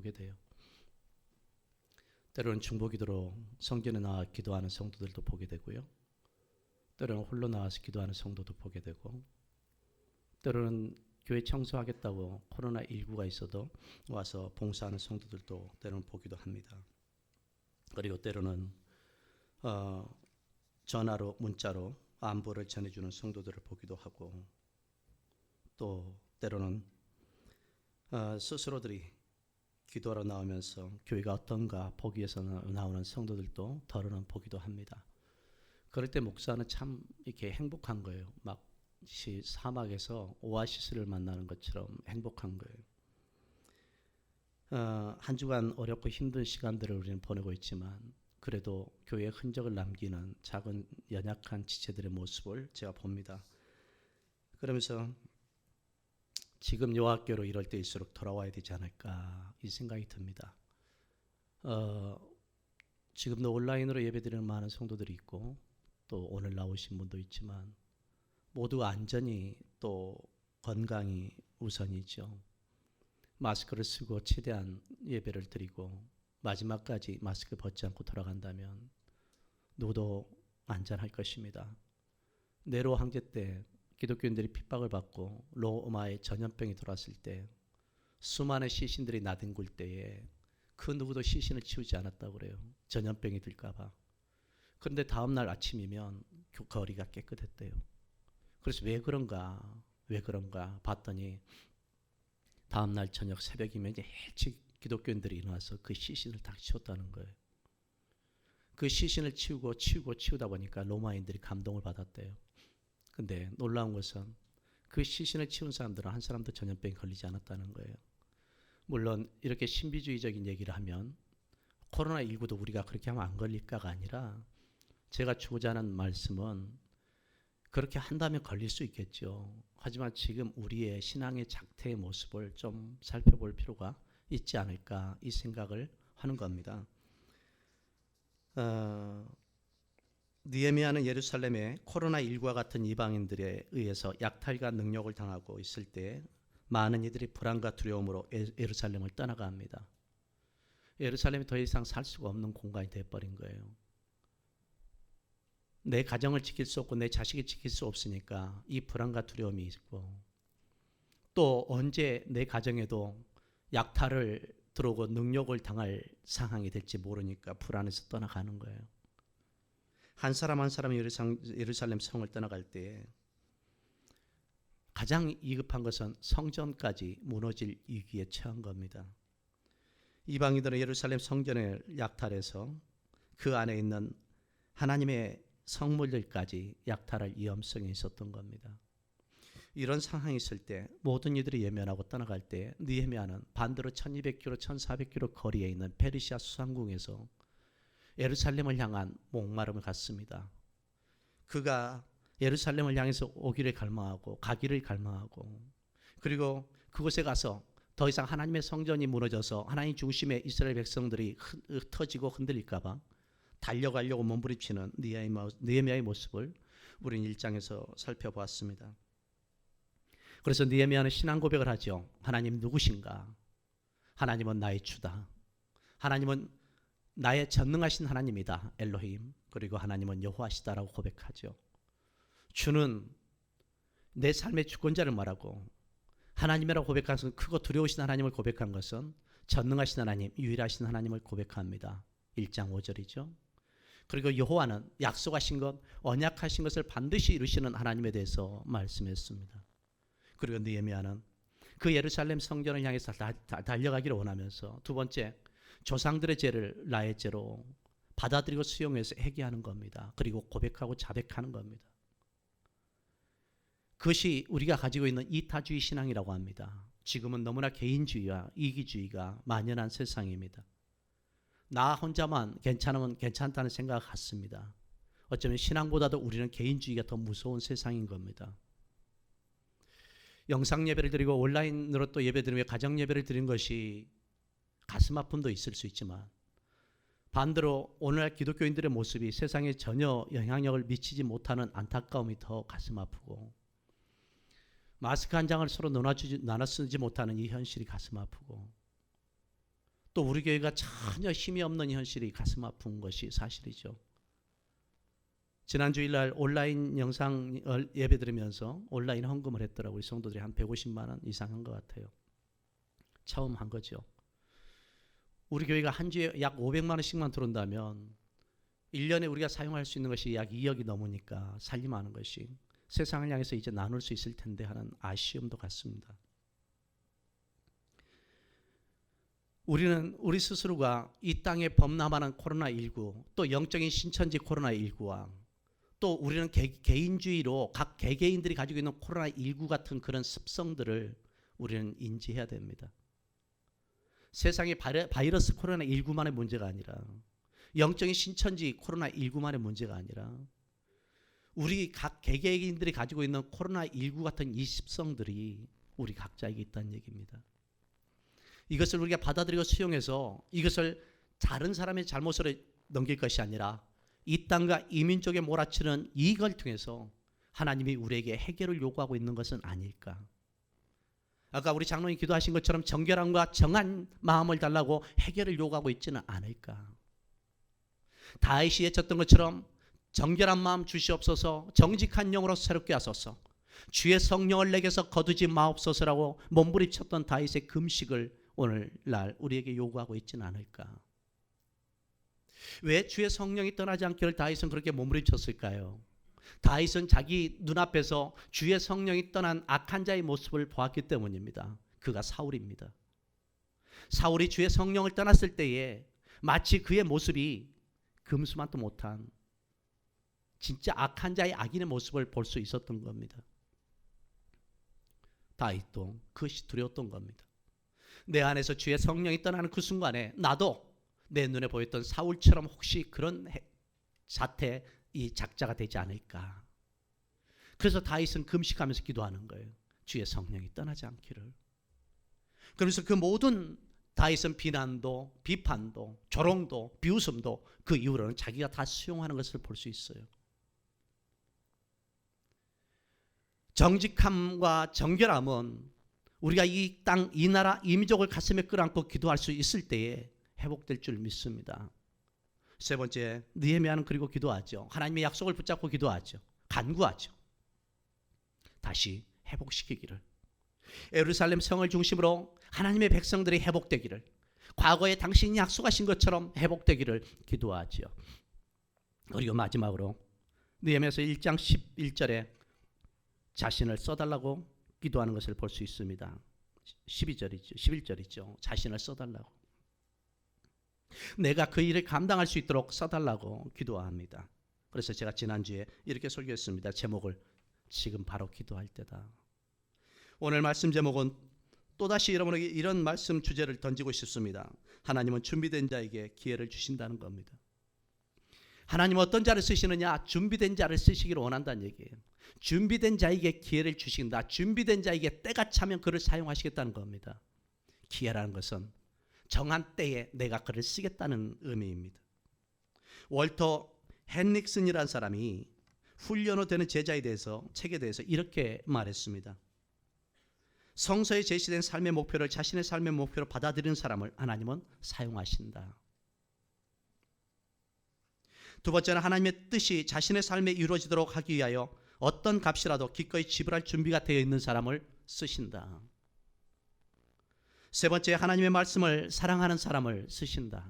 보게 돼요. 때로는 중보기도로 성전에 나와 기도하는 성도들도 보게 되고요. 때로는 홀로 나와서 기도하는 성도도 보게 되고, 때로는 교회 청소하겠다고 코로나19가 있어도 와서 봉사하는 성도들도 때로는 보기도 합니다. 그리고 때로는 전화로 문자로 안부를 전해주는 성도들을 보기도 하고, 또 때로는 스스로들이 기도하러 나오면서 교회가 어떤가 보기 위해서 나오는 성도들도 더러는 보기도 합니다. 그럴 때 목사는 참 이렇게 행복한 거예요. 막 사막에서 오아시스를 만나는 것처럼 행복한 거예요. 한 주간 어렵고 힘든 시간들을 우리는 보내고 있지만 그래도 교회의 흔적을 남기는 작은 연약한 지체들의 모습을 제가 봅니다. 그러면서 지금 여호와께로 이럴 때일수록 돌아와야 되지 않을까 이 생각이 듭니다. 지금도 온라인으로 예배드리는 많은 성도들이 있고 또 오늘 나오신 분도 있지만 모두 안전이 또 건강이 우선이죠. 마스크를 쓰고 최대한 예배를 드리고 마지막까지 마스크 벗지 않고 돌아간다면 누구도 안전할 것입니다. 네로 황제 때 기독교인들이 핍박을 받고 로마에 전염병이 들어왔을 때 수많은 시신들이 나뒹굴 때에 그 누구도 시신을 치우지 않았다고 그래요. 전염병이 들까 봐. 그런데 다음날 아침이면 거리가 깨끗했대요. 그래서 왜 그런가 봤더니 다음날 저녁 새벽이면 이제 일찍 기독교인들이 일어나서 그 시신을 다 치웠다는 거예요. 그 시신을 치우다 보니까 로마인들이 감동을 받았대요. 근데 놀라운 것은 그 시신을 치운 사람들은 한 사람도 전염병이 걸리지 않았다는 거예요. 물론 이렇게 신비주의적인 얘기를 하면 코로나19도 우리가 그렇게 하면 안 걸릴까가 아니라 제가 주고자 하는 말씀은 그렇게 한다면 걸릴 수 있겠죠. 하지만 지금 우리의 신앙의 작태의 모습을 좀 살펴볼 필요가 있지 않을까 이 생각을 하는 겁니다. 느헤미야는 예루살렘에 코로나19와 같은 이방인들에 의해서 약탈과 능욕을 당하고 있을 때 많은 이들이 불안과 두려움으로 예루살렘을 떠나가 합니다. 예루살렘이 더 이상 살 수가 없는 공간이 되어버린 거예요. 내 가정을 지킬 수 없고 내 자식을 지킬 수 없으니까 이 불안과 두려움이 있고, 또 언제 내 가정에도 약탈을 들어오고 능욕을 당할 상황이 될지 모르니까 불안해서 떠나가는 거예요. 한 사람 한 사람이 예루살렘 성을 떠나갈 때 가장 위급한 것은 성전까지 무너질 위기에 처한 겁니다. 이방인들은 예루살렘 성전을 약탈해서 그 안에 있는 하나님의 성물들까지 약탈할 위험성이 있었던 겁니다. 이런 상황이 있을 때 모든 이들이 예면하고 떠나갈 때 느헤미야는 반대로 1200km, 1400km 거리에 있는 페르시아 수상궁에서 예루살렘을 향한 목마름을 갖습니다. 그가 예루살렘을 향해서 오기를 갈망하고 가기를 갈망하고, 그리고 그곳에 가서 더 이상 하나님의 성전이 무너져서 하나님 중심의 이스라엘 백성들이 흩어지고 흔들릴까 봐 달려가려고 몸부림치는 느헤미야의 모습을 우리는 1장에서 살펴보았습니다. 그래서 느헤미야는 신앙 고백을 하죠. 하나님 누구신가? 하나님은 나의 주다. 하나님은 나의 전능하신 하나님이다. 엘로힘. 그리고 하나님은 여호와시다라고 고백하죠. 주는 내 삶의 주권자를 말하고, 하나님이라고 고백한 것은 크고 두려우신 하나님을 고백한 것은 전능하신 하나님, 유일하신 하나님을 고백합니다. 1장 5절이죠. 그리고 여호와는 약속하신 것, 언약하신 것을 반드시 이루시는 하나님에 대해서 말씀했습니다. 그리고 느헤미야는 그 예루살렘 성전을 향해서 달려가기를 원하면서 두 번째, 조상들의 죄를 나의 죄로 받아들이고 수용해서 회개하는 겁니다. 그리고 고백하고 자백하는 겁니다. 그것이 우리가 가지고 있는 이타주의 신앙이라고 합니다. 지금은 너무나 개인주의와 이기주의가 만연한 세상입니다. 나 혼자만 괜찮으면 괜찮다는 생각 같습니다. 어쩌면 신앙보다도 우리는 개인주의가 더 무서운 세상인 겁니다. 영상 예배를 드리고 온라인으로 또 예배 드리며 가정 예배를 드리는 것이 가슴 아픔도 있을 수 있지만, 반대로 오늘날 기독교인들의 모습이 세상에 전혀 영향력을 미치지 못하는 안타까움이 더 가슴 아프고, 마스크 한 장을 서로 나눠 쓰지 못하는 이 현실이 가슴 아프고, 또 우리 교회가 전혀 힘이 없는 현실이 가슴 아픈 것이 사실이죠. 지난 주일날 온라인 영상 예배 드리면서 온라인 헌금을 했더라고요. 우리 성도들이 한 150만 원 이상 한 것 같아요. 처음 한 거죠. 우리 교회가 한 주에 약 500만 원씩만 들어온다면 1년에 우리가 사용할 수 있는 것이 약 2억이 넘으니까 살림하는 것이 세상을 향해서 이제 나눌 수 있을 텐데 하는 아쉬움도 같습니다. 우리는 우리 스스로가 이 땅에 범람하는 코로나19 또 영적인 신천지 코로나19와 또 우리는 개인주의로 각 개개인들이 가지고 있는 코로나19 같은 그런 습성들을 우리는 인지해야 됩니다. 세상에 바이러스 코로나19만의 문제가 아니라 영적인 신천지 코로나19만의 문제가 아니라 우리 각 개개인들이 가지고 있는 코로나19 같은 이 습성들이 우리 각자에게 있다는 얘기입니다. 이것을 우리가 받아들이고 수용해서 이것을 다른 사람의 잘못으로 넘길 것이 아니라 이 땅과 이민족에 몰아치는 이익을 통해서 하나님이 우리에게 해결을 요구하고 있는 것은 아닐까. 아까 우리 장로님 기도하신 것처럼 정결함과 정한 마음을 달라고 해결을 요구하고 있지는 않을까. 다윗이 외쳤던 것처럼 정결한 마음 주시옵소서, 정직한 영으로 새롭게 하소서, 주의 성령을 내게서 거두지 마옵소서라고 몸부림쳤던 다윗의 금식을 오늘날 우리에게 요구하고 있지는 않을까. 왜 주의 성령이 떠나지 않기를 다윗은 그렇게 몸부림쳤을까요? 다윗은 자기 눈앞에서 주의 성령이 떠난 악한 자의 모습을 보았기 때문입니다. 그가 사울입니다. 사울이 주의 성령을 떠났을 때에 마치 그의 모습이 금수만도 못한 진짜 악한 자의 악인의 모습을 볼 수 있었던 겁니다. 다윗도 그것이 두려웠던 겁니다. 내 안에서 주의 성령이 떠나는 그 순간에 나도 내 눈에 보였던 사울처럼 혹시 그런 사태 이 작자가 되지 않을까. 그래서 다윗은 금식하면서 기도하는 거예요. 주의 성령이 떠나지 않기를. 그래서 그 모든 다윗은 비난도 비판도 조롱도 비웃음도 그 이후로는 자기가 다 수용하는 것을 볼 수 있어요. 정직함과 정결함은 우리가 이 땅, 이 나라, 이 민족을 가슴에 끌어안고 기도할 수 있을 때에 회복될 줄 믿습니다. 세 번째, 느헤미야는 그리고 기도하죠. 하나님의 약속을 붙잡고 기도하죠. 간구하죠. 다시 회복시키기를. 예루살렘 성을 중심으로 하나님의 백성들이 회복되기를, 과거에 당신이 약속하신 것처럼 회복되기를 기도하죠. 그리고 마지막으로 느헤미야서 1장 11절에 자신을 써달라고 기도하는 것을 볼 수 있습니다. 11절이죠. 자신을 써달라고. 내가 그 일을 감당할 수 있도록 써달라고 기도합니다. 그래서 제가 지난주에 이렇게 설교했습니다. 제목을 지금 바로 기도할 때다. 오늘 말씀 제목은 또다시 여러분에게 이런 말씀 주제를 던지고 싶습니다. 하나님은 준비된 자에게 기회를 주신다는 겁니다. 하나님은 어떤 자를 쓰시느냐? 준비된 자를 쓰시기를 원한다는 얘기예요. 준비된 자에게 기회를 주신다. 준비된 자에게 때가 차면 그를 사용하시겠다는 겁니다. 기회라는 것은 정한 때에 내가 그를 쓰겠다는 의미입니다. 월터 헨릭슨이라는 사람이 훈련 후 되는 제자에 대해서 책에 대해서 이렇게 말했습니다. 성서에 제시된 삶의 목표를 자신의 삶의 목표로 받아들이는 사람을 하나님은 사용하신다. 두 번째는 하나님의 뜻이 자신의 삶에 이루어지도록 하기 위하여 어떤 값이라도 기꺼이 지불할 준비가 되어 있는 사람을 쓰신다. 세 번째, 하나님의 말씀을 사랑하는 사람을 쓰신다.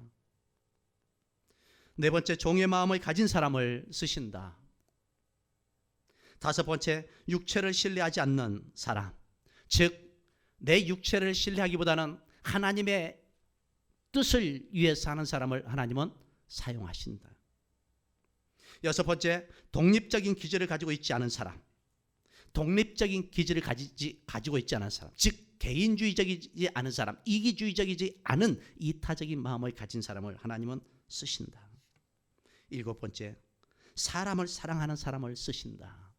네 번째, 종의 마음을 가진 사람을 쓰신다. 다섯 번째, 육체를 신뢰하지 않는 사람, 즉 내 육체를 신뢰하기보다는 하나님의 뜻을 위해서 사는 사람을 하나님은 사용하신다. 여섯 번째, 독립적인 기질을 가지고 있지 않은 사람, 독립적인 기질을 가지고 있지 않은 사람, 즉 개인주의적이지 않은 사람, 이기주의적이지 않은 이타적인 마음을 가진 사람을 하나님은 쓰신다. 일곱 번째, 사람을 사랑하는 사람을 쓰신다.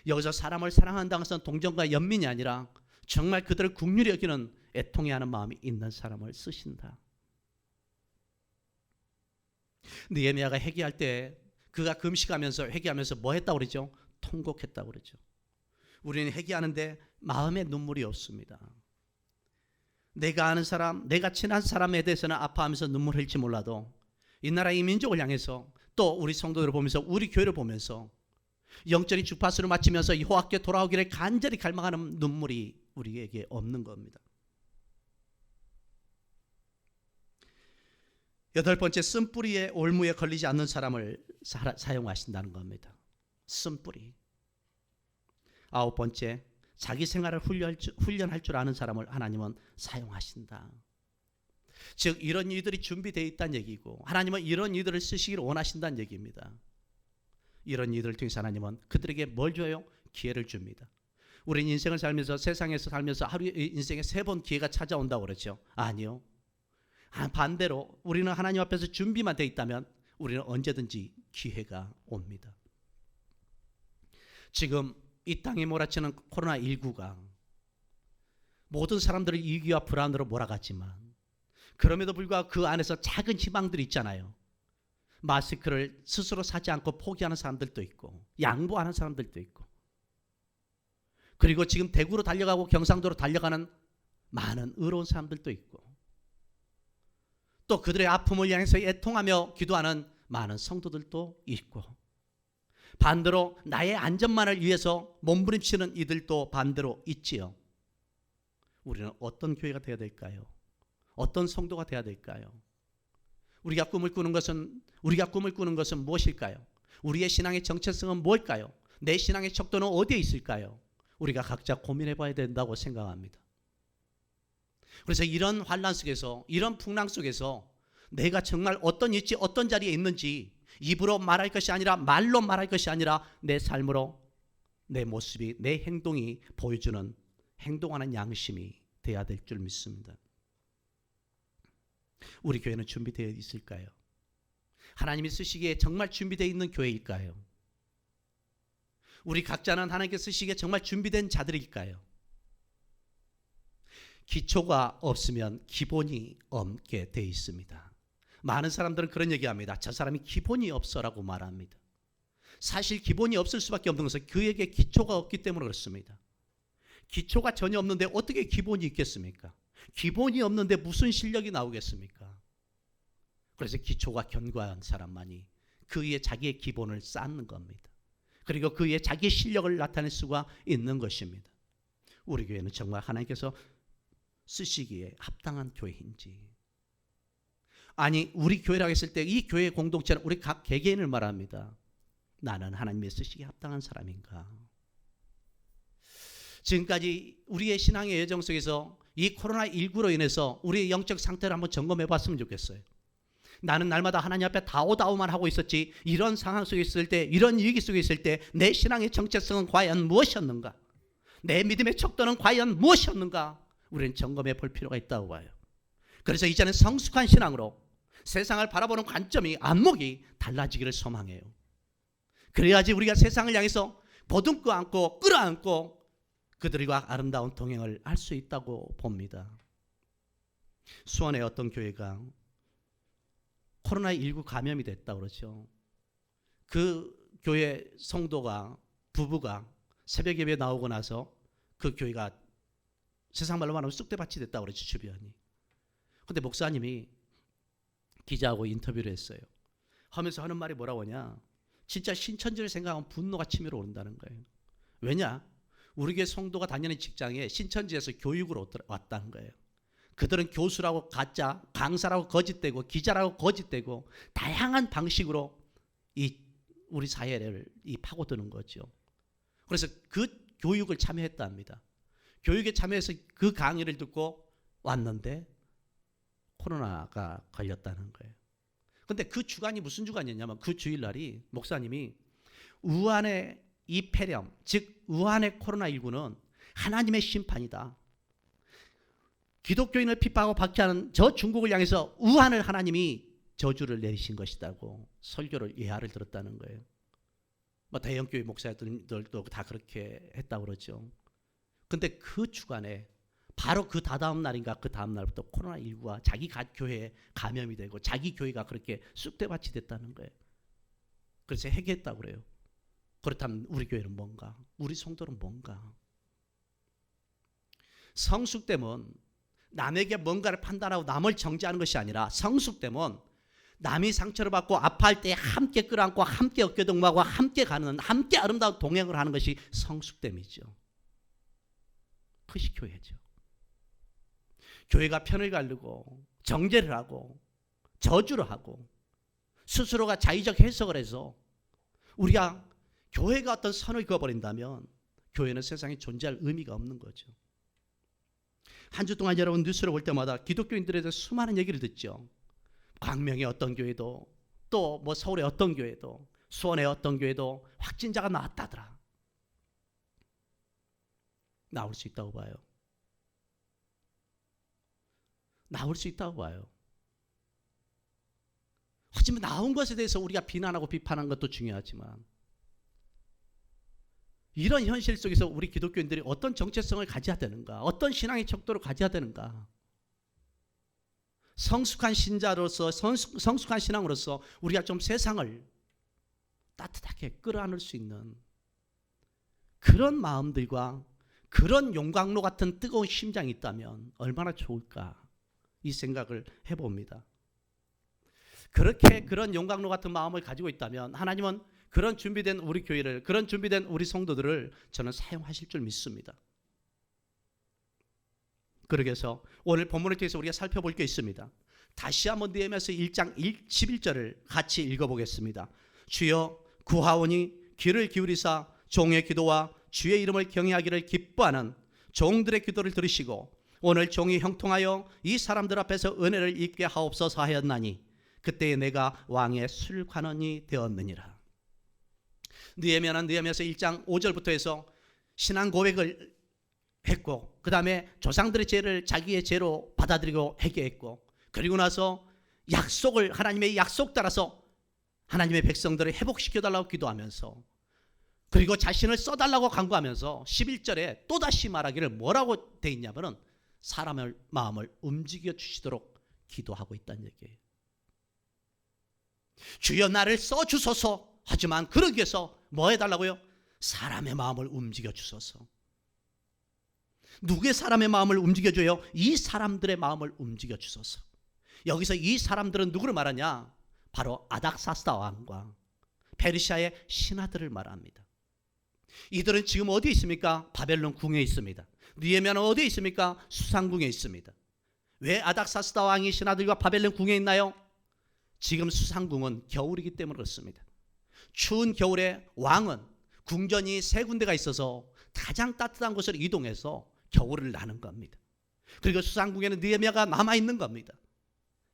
여기서 사람을 사랑한다는 것은 동정과 연민이 아니라 정말 그들을 긍휼히 여기는 애통해하는 마음이 있는 사람을 쓰신다. 느헤미야가 회개할 때 그가 금식하면서 회개하면서 뭐 했다고 그러죠? 통곡했다고 그러죠. 우리는 회개하는데 마음에 눈물이 없습니다. 내가 아는 사람, 내가 친한 사람에 대해서는 아파하면서 눈물 흘릴지 몰라도 이 나라 이 민족을 향해서 또 우리 성도들을 보면서 우리 교회를 보면서 영적인 주파수를 맞추면서 여호와께 돌아오기를 간절히 갈망하는 눈물이 우리에게 없는 겁니다. 8번째, 쓴뿌리에 올무에 걸리지 않는 사람을 사용하신다는 겁니다. 쓴뿌리. 9번째, 자기 생활을 훈련할 줄 아는 사람을 하나님은 사용하신다. 즉 이런 이들이 준비되어 있다는 얘기고 하나님은 이런 이들을 쓰시기를 원하신다는 얘기입니다. 이런 이들을 통해서 하나님은 그들에게 뭘 줘요? 기회를 줍니다. 우리는 인생을 살면서 세상에서 살면서 하루에 인생에 3번 기회가 찾아온다고 그러죠. 아니요. 반대로 우리는 하나님 앞에서 준비만 되어 있다면 우리는 언제든지 기회가 옵니다. 지금 이 땅에 몰아치는 코로나19가 모든 사람들을 위기와 불안으로 몰아갔지만 그럼에도 불구하고 그 안에서 작은 희망들이 있잖아요. 마스크를 스스로 사지 않고 포기하는 사람들도 있고 양보하는 사람들도 있고 그리고 지금 대구로 달려가고 경상도로 달려가는 많은 의로운 사람들도 있고 또 그들의 아픔을 향해서 애통하며 기도하는 많은 성도들도 있고 반대로 나의 안전만을 위해서 몸부림치는 이들도 반대로 있지요. 우리는 어떤 교회가 되어야 될까요? 어떤 성도가 되어야 될까요? 우리가 꿈을 꾸는 것은 무엇일까요? 우리의 신앙의 정체성은 뭘까요? 내 신앙의 척도는 어디에 있을까요? 우리가 각자 고민해 봐야 된다고 생각합니다. 그래서 이런 환난 속에서 이런 풍랑 속에서 내가 정말 어떤 위치 어떤 자리에 있는지 입으로 말할 것이 아니라 말로 말할 것이 아니라 내 삶으로 내 모습이 내 행동이 보여주는 행동하는 양심이 돼야 될 줄 믿습니다. 우리 교회는 준비되어 있을까요? 하나님이 쓰시기에 정말 준비되어 있는 교회일까요? 우리 각자는 하나님께 쓰시기에 정말 준비된 자들일까요? 기초가 없으면 기본이 없게 되어 있습니다. 많은 사람들은 그런 얘기합니다. 저 사람이 기본이 없어라고 말합니다. 사실 기본이 없을 수밖에 없는 것은 그에게 기초가 없기 때문에 그렇습니다. 기초가 전혀 없는데 어떻게 기본이 있겠습니까? 기본이 없는데 무슨 실력이 나오겠습니까? 그래서 기초가 견고한 사람만이 그 위에 자기의 기본을 쌓는 겁니다. 그리고 그 위에 자기의 실력을 나타낼 수가 있는 것입니다. 우리 교회는 정말 하나님께서 쓰시기에 합당한 교회인지, 아니 우리 교회라고 했을 때 이 교회 공동체는 우리 각 개개인을 말합니다. 나는 하나님의 쓰시기에 합당한 사람인가? 지금까지 우리의 신앙의 여정 속에서 이 코로나19로 인해서 우리의 영적 상태를 한번 점검해 봤으면 좋겠어요. 나는 날마다 하나님 앞에 다오다오만 하고 있었지 이런 상황 속에 있을 때, 이런 위기 속에 있을 때 내 신앙의 정체성은 과연 무엇이었는가? 내 믿음의 척도는 과연 무엇이었는가? 우리는 점검해 볼 필요가 있다고 봐요. 그래서 이제는 성숙한 신앙으로 세상을 바라보는 관점이, 안목이 달라지기를 소망해요. 그래야지 우리가 세상을 향해서 보듬고 안고 끌어안고 그들과 아름다운 동행을 할 수 있다고 봅니다. 수원의 어떤 교회가 코로나19 감염이 됐다고 그러죠. 그 교회 성도가, 부부가 새벽 예배 나오고 나서 그 교회가 세상 말로 말하면 쑥대밭이 됐다고 그러죠, 주변이. 근데 목사님이 기자하고 인터뷰를 했어요. 하면서 하는 말이 뭐라고 하냐? 진짜 신천지를 생각하면 분노가 치밀어 오른다는 거예요. 왜냐? 우리 교회 성도가 다니는 직장에 신천지에서 교육으로 왔다는 거예요. 그들은 교수라고 가짜, 강사라고 거짓되고 기자라고 거짓되고 다양한 방식으로 이 우리 사회를 파고드는 거죠. 그래서 그 교육을 참여했답니다. 교육에 참여해서 그 강의를 듣고 왔는데 코로나가 걸렸다는 거예요. 근데 그 주간이 무슨 주간이었냐면 그 주일날이 목사님이 우한의 이 폐렴, 즉 우한의 코로나19는 하나님의 심판이다. 기독교인을 핍박하고 박해하는 저 중국을 향해서 우한을 하나님이 저주를 내리신 것이다고 설교를 예화를 들었다는 거예요. 뭐 대형교회 목사들도 다 그렇게 했다고 그러죠. 근데 그 주간에 바로 그 다다음 날인가 그 다음 날부터 코로나19가 자기 교회에 감염이 되고 자기 교회가 그렇게 쑥대밭이 됐다는 거예요. 그래서 회개했다고 그래요. 그렇다면 우리 교회는 뭔가? 우리 성도는 뭔가? 성숙됨은 남에게 뭔가를 판단하고 남을 정죄하는 것이 아니라, 성숙됨은 남이 상처를 받고 아파할 때 함께 끌어안고 함께 어깨동무하고 함께 가는, 함께 아름다운 동행을 하는 것이 성숙됨이죠. 그것이 교회죠. 교회가 편을 가르고 정죄를 하고 저주를 하고 스스로가 자의적 해석을 해서 우리가 교회가 어떤 선을 그어버린다면 교회는 세상에 존재할 의미가 없는 거죠. 한 주 동안 여러분 뉴스를 볼 때마다 기독교인들에 대해서 수많은 얘기를 듣죠. 광명의 어떤 교회도, 또 뭐 서울의 어떤 교회도, 수원의 어떤 교회도 확진자가 나왔다더라. 나올 수 있다고 봐요. 나올 수 있다고 봐요. 하지만 나온 것에 대해서 우리가 비난하고 비판하는 것도 중요하지만, 이런 현실 속에서 우리 기독교인들이 어떤 정체성을 가져야 되는가, 어떤 신앙의 척도를 가져야 되는가, 성숙한 신자로서, 성숙한 신앙으로서 우리가 좀 세상을 따뜻하게 끌어안을 수 있는 그런 마음들과 그런 용광로 같은 뜨거운 심장이 있다면 얼마나 좋을까, 이 생각을 해봅니다. 그렇게 그런 용광로 같은 마음을 가지고 있다면 하나님은 그런 준비된 우리 교회를, 그런 준비된 우리 성도들을 저는 사용하실 줄 믿습니다. 그러기 위해서 오늘 본문을 통해서 우리가 살펴볼 게 있습니다. 다시 한번 느헤미야서 1장 11절을 같이 읽어보겠습니다. 주여 구하오니 귀를 기울이사 종의 기도와 주의 이름을 경외하기를 기뻐하는 종들의 기도를 들으시고 오늘 종이 형통하여 이 사람들 앞에서 은혜를 입게 하옵소서 하였나니 그때에 내가 왕의 술관원이 되었느니라. 느헤미야는 느헤미야서 1장 5절부터 해서 신앙 고백을 했고, 그 다음에 조상들의 죄를 자기의 죄로 받아들이고 회개했고, 그리고 나서 약속을, 하나님의 약속 따라서 하나님의 백성들을 회복시켜달라고 기도하면서, 그리고 자신을 써달라고 간구하면서 11절에 또다시 말하기를 뭐라고 돼 있냐면은 사람의 마음을 움직여 주시도록 기도하고 있다는 얘기예요. 주여 나를 써주소서. 하지만 그러기 위해서 뭐 해달라고요? 사람의 마음을 움직여 주소서. 누구의 사람의 마음을 움직여줘요? 이 사람들의 마음을 움직여 주소서. 여기서 이 사람들은 누구를 말하냐? 바로 아닥사스다 왕과 페르시아의 신하들을 말합니다. 이들은 지금 어디에 있습니까? 바벨론 궁에 있습니다. 느헤미야는 어디에 있습니까? 수상궁에 있습니다. 왜 아닥사스다 왕이 신하들과 바벨론 궁에 있나요? 지금 수상궁은 겨울이기 때문에 그렇습니다. 추운 겨울에 왕은 궁전이 세 군데가 있어서 가장 따뜻한 곳으로 이동해서 겨울을 나는 겁니다. 그리고 수상궁에는 느헤미야가 남아있는 겁니다.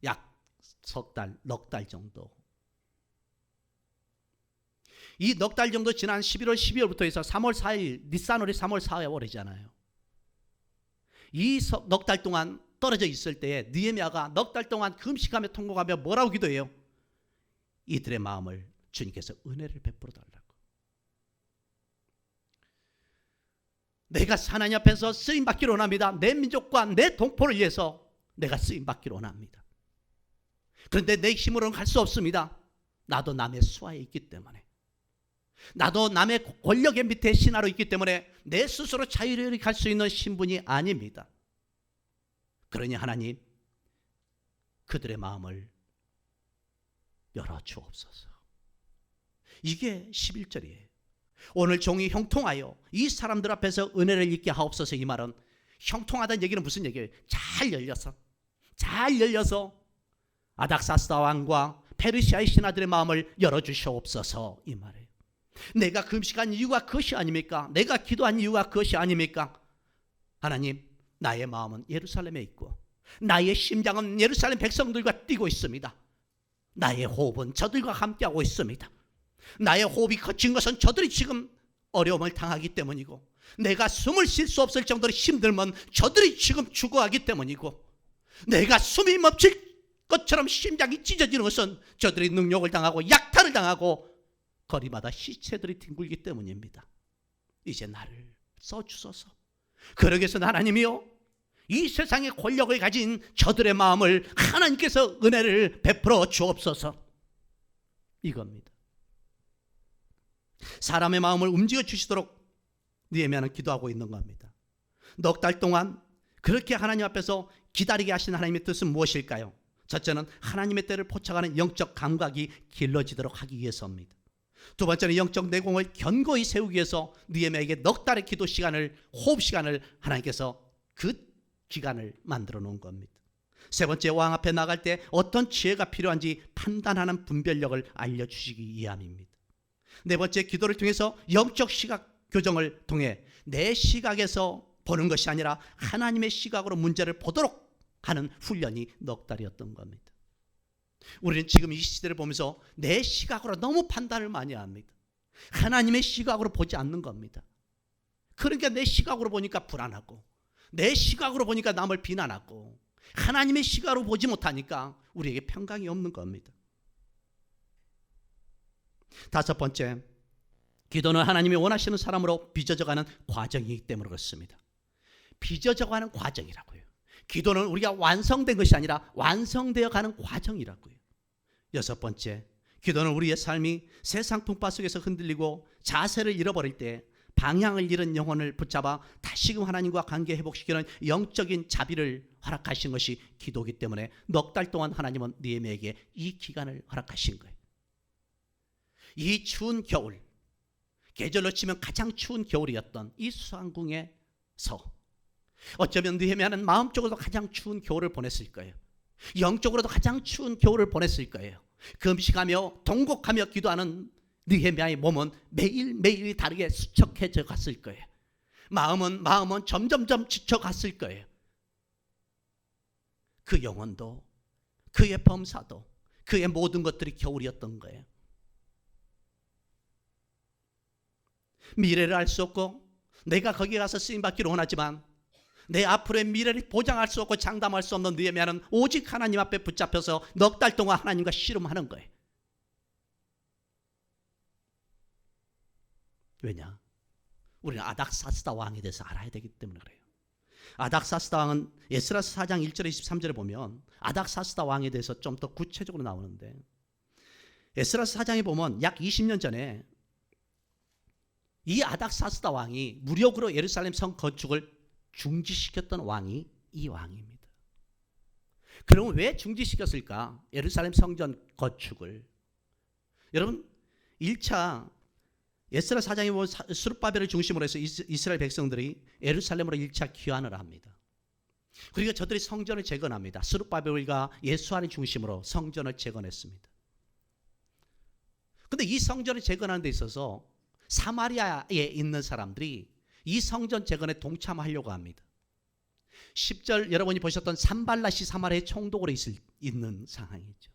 약 석 달, 넉 달 정도. 이 넉 달 정도 지난 11월, 12월부터 해서 3월 4일, 니산월이 3월 4월이잖아요. 이 넉 달 동안 떨어져 있을 때에 느헤미야가 넉 달 동안 금식하며 통곡하며 뭐라고 기도해요? 이들의 마음을 주님께서 은혜를 베풀어 달라고. 내가 하나님 앞에서 쓰임 받기를 원합니다. 내 민족과 내 동포를 위해서 내가 쓰임 받기를 원합니다. 그런데 내 힘으로는 갈 수 없습니다. 나도 남의 수하에 있기 때문에, 나도 남의 권력의 밑에 신하로 있기 때문에 내 스스로 자유롭게 갈 수 있는 신분이 아닙니다. 그러니 하나님, 그들의 마음을 열어주옵소서. 이게 11절이에요. 오늘 종이 형통하여 이 사람들 앞에서 은혜를 입게 하옵소서. 이 말은 형통하다는 얘기는 무슨 얘기예요? 잘 열려서 아닥사스다 왕과 페르시아의 신하들의 마음을 열어주시옵소서. 이 말이에요. 내가 금식한 이유가 그것이 아닙니까? 내가 기도한 이유가 그것이 아닙니까? 하나님, 나의 마음은 예루살렘에 있고 나의 심장은 예루살렘 백성들과 뛰고 있습니다. 나의 호흡은 저들과 함께하고 있습니다. 나의 호흡이 거친 것은 저들이 지금 어려움을 당하기 때문이고, 내가 숨을 쉴 수 없을 정도로 힘들면 저들이 지금 죽어가기 때문이고, 내가 숨이 멈출 것처럼 심장이 찢어지는 것은 저들이 능욕을 당하고 약탈을 당하고 거리마다 시체들이 뒹굴기 때문입니다. 이제 나를 써주소서. 그러기 위해서 하나님이요, 이 세상의 권력을 가진 저들의 마음을 하나님께서 은혜를 베풀어 주옵소서. 이겁니다. 사람의 마음을 움직여 주시도록 느헤미야는 기도하고 있는 겁니다. 넉 달 동안 그렇게 하나님 앞에서 기다리게 하신 하나님의 뜻은 무엇일까요? 첫째는 하나님의 때를 포착하는 영적 감각이 길러지도록 하기 위해서입니다. 두 번째는 영적 내공을 견고히 세우기 위해서 느헤미야에게 넉 달의 기도 시간을, 호흡 시간을 하나님께서 그 기간을 만들어 놓은 겁니다. 세 번째, 왕 앞에 나갈 때 어떤 지혜가 필요한지 판단하는 분별력을 알려주시기 위함입니다. 네 번째, 기도를 통해서 영적 시각 교정을 통해 내 시각에서 보는 것이 아니라 하나님의 시각으로 문제를 보도록 하는 훈련이 넉 달이었던 겁니다. 우리는 지금 이 시대를 보면서 내 시각으로 너무 판단을 많이 합니다. 하나님의 시각으로 보지 않는 겁니다. 그러니까 내 시각으로 보니까 불안하고, 내 시각으로 보니까 남을 비난하고, 하나님의 시각으로 보지 못하니까 우리에게 평강이 없는 겁니다. 다섯 번째, 기도는 하나님이 원하시는 사람으로 빚어져가는 과정이기 때문에 그렇습니다. 빚어져가는 과정이라고요. 기도는 우리가 완성된 것이 아니라 완성되어 가는 과정이라고요. 여섯 번째, 기도는 우리의 삶이 세상 풍파 속에서 흔들리고 자세를 잃어버릴 때 방향을 잃은 영혼을 붙잡아 다시금 하나님과 관계 회복시키는 영적인 자비를 허락하신 것이 기도이기 때문에 넉 달 동안 하나님은 느헤미야에게 이 기간을 허락하신 거예요. 이 추운 겨울, 계절로 치면 가장 추운 겨울이었던 이 수상궁에서 어쩌면 느헤미야는 마음적으로도 가장 추운 겨울을 보냈을 거예요. 영적으로도 가장 추운 겨울을 보냈을 거예요. 금식하며 통곡하며 기도하는 느헤미야의 몸은 매일매일 다르게 수척해져 갔을 거예요. 마음은 점점점 지쳐갔을 거예요. 그 영혼도, 그의 범사도, 그의 모든 것들이 겨울이었던 거예요. 미래를 알 수 없고 내가 거기에 가서 쓰임받기를 원하지만 내 앞으로의 미래를 보장할 수 없고 장담할 수 없는 느헤미야는 오직 하나님 앞에 붙잡혀서 넉 달 동안 하나님과 씨름하는 거예요. 왜냐? 우리는 아닥사스다 왕에 대해서 알아야 되기 때문에 그래요. 아닥사스다 왕은 에스라서 4장 1절에 23절에 보면 아닥사스다 왕에 대해서 좀 더 구체적으로 나오는데, 에스라서 4장에 보면 약 20년 전에 이 아닥사스다 왕이 무력으로 예루살렘 성 건축을 중지시켰던 왕이 이 왕입니다. 그러면 왜 중지시켰을까? 예루살렘 성전 건축을. 여러분, 1차 에스라 4장에 보면 스룹바벨을 중심으로 해서 이스라엘 백성들이 예루살렘으로 1차 귀환을 합니다. 그리고 저들이 성전을 재건합니다. 스룹바벨과 예수아를 중심으로 성전을 재건했습니다. 그런데 이 성전을 재건하는 데 있어서 사마리아에 있는 사람들이 이 성전 재건에 동참하려고 합니다. 10절 여러분이 보셨던 산발랏이 사마리아의 총독으로 있는 상황이죠.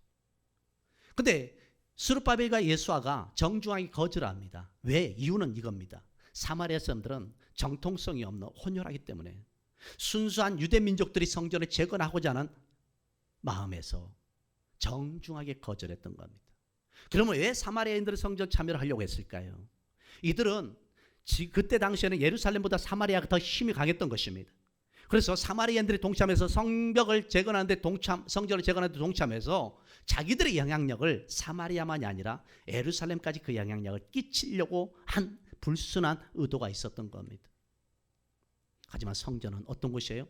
그런데 스룹바벨과 예수아가 정중하게 거절합니다. 왜? 이유는 이겁니다. 사마리아 사람들은 정통성이 없는 혼혈하기 때문에 순수한 유대 민족들이 성전을 재건하고자 하는 마음에서 정중하게 거절했던 겁니다. 그러면 왜 사마리아인들은 성전 참여를 하려고 했을까요? 이들은 그때 당시에는 예루살렘보다 사마리아가 더 힘이 강했던 것입니다. 그래서 사마리아인들이 동참해서 성벽을 재건하는데 성전을 재건하는데 동참해서 자기들의 영향력을 사마리아만이 아니라 예루살렘까지 그 영향력을 끼치려고 한 불순한 의도가 있었던 겁니다. 하지만 성전은 어떤 곳이에요?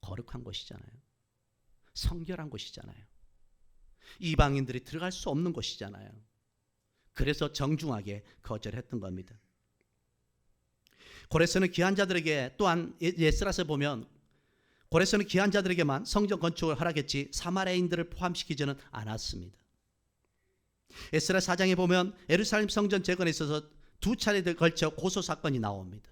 거룩한 곳이잖아요. 성결한 곳이잖아요. 이방인들이 들어갈 수 없는 곳이잖아요. 그래서 정중하게 거절했던 겁니다. 고레스는 귀환자들에게, 또한 에스라서 보면 고레스는 귀환자들에게만 성전 건축을 허락했지 사마리아인들을 포함시키지는 않았습니다. 에스라 4장에 보면 예루살렘 성전 재건에 있어서 두 차례에 걸쳐 고소 사건이 나옵니다.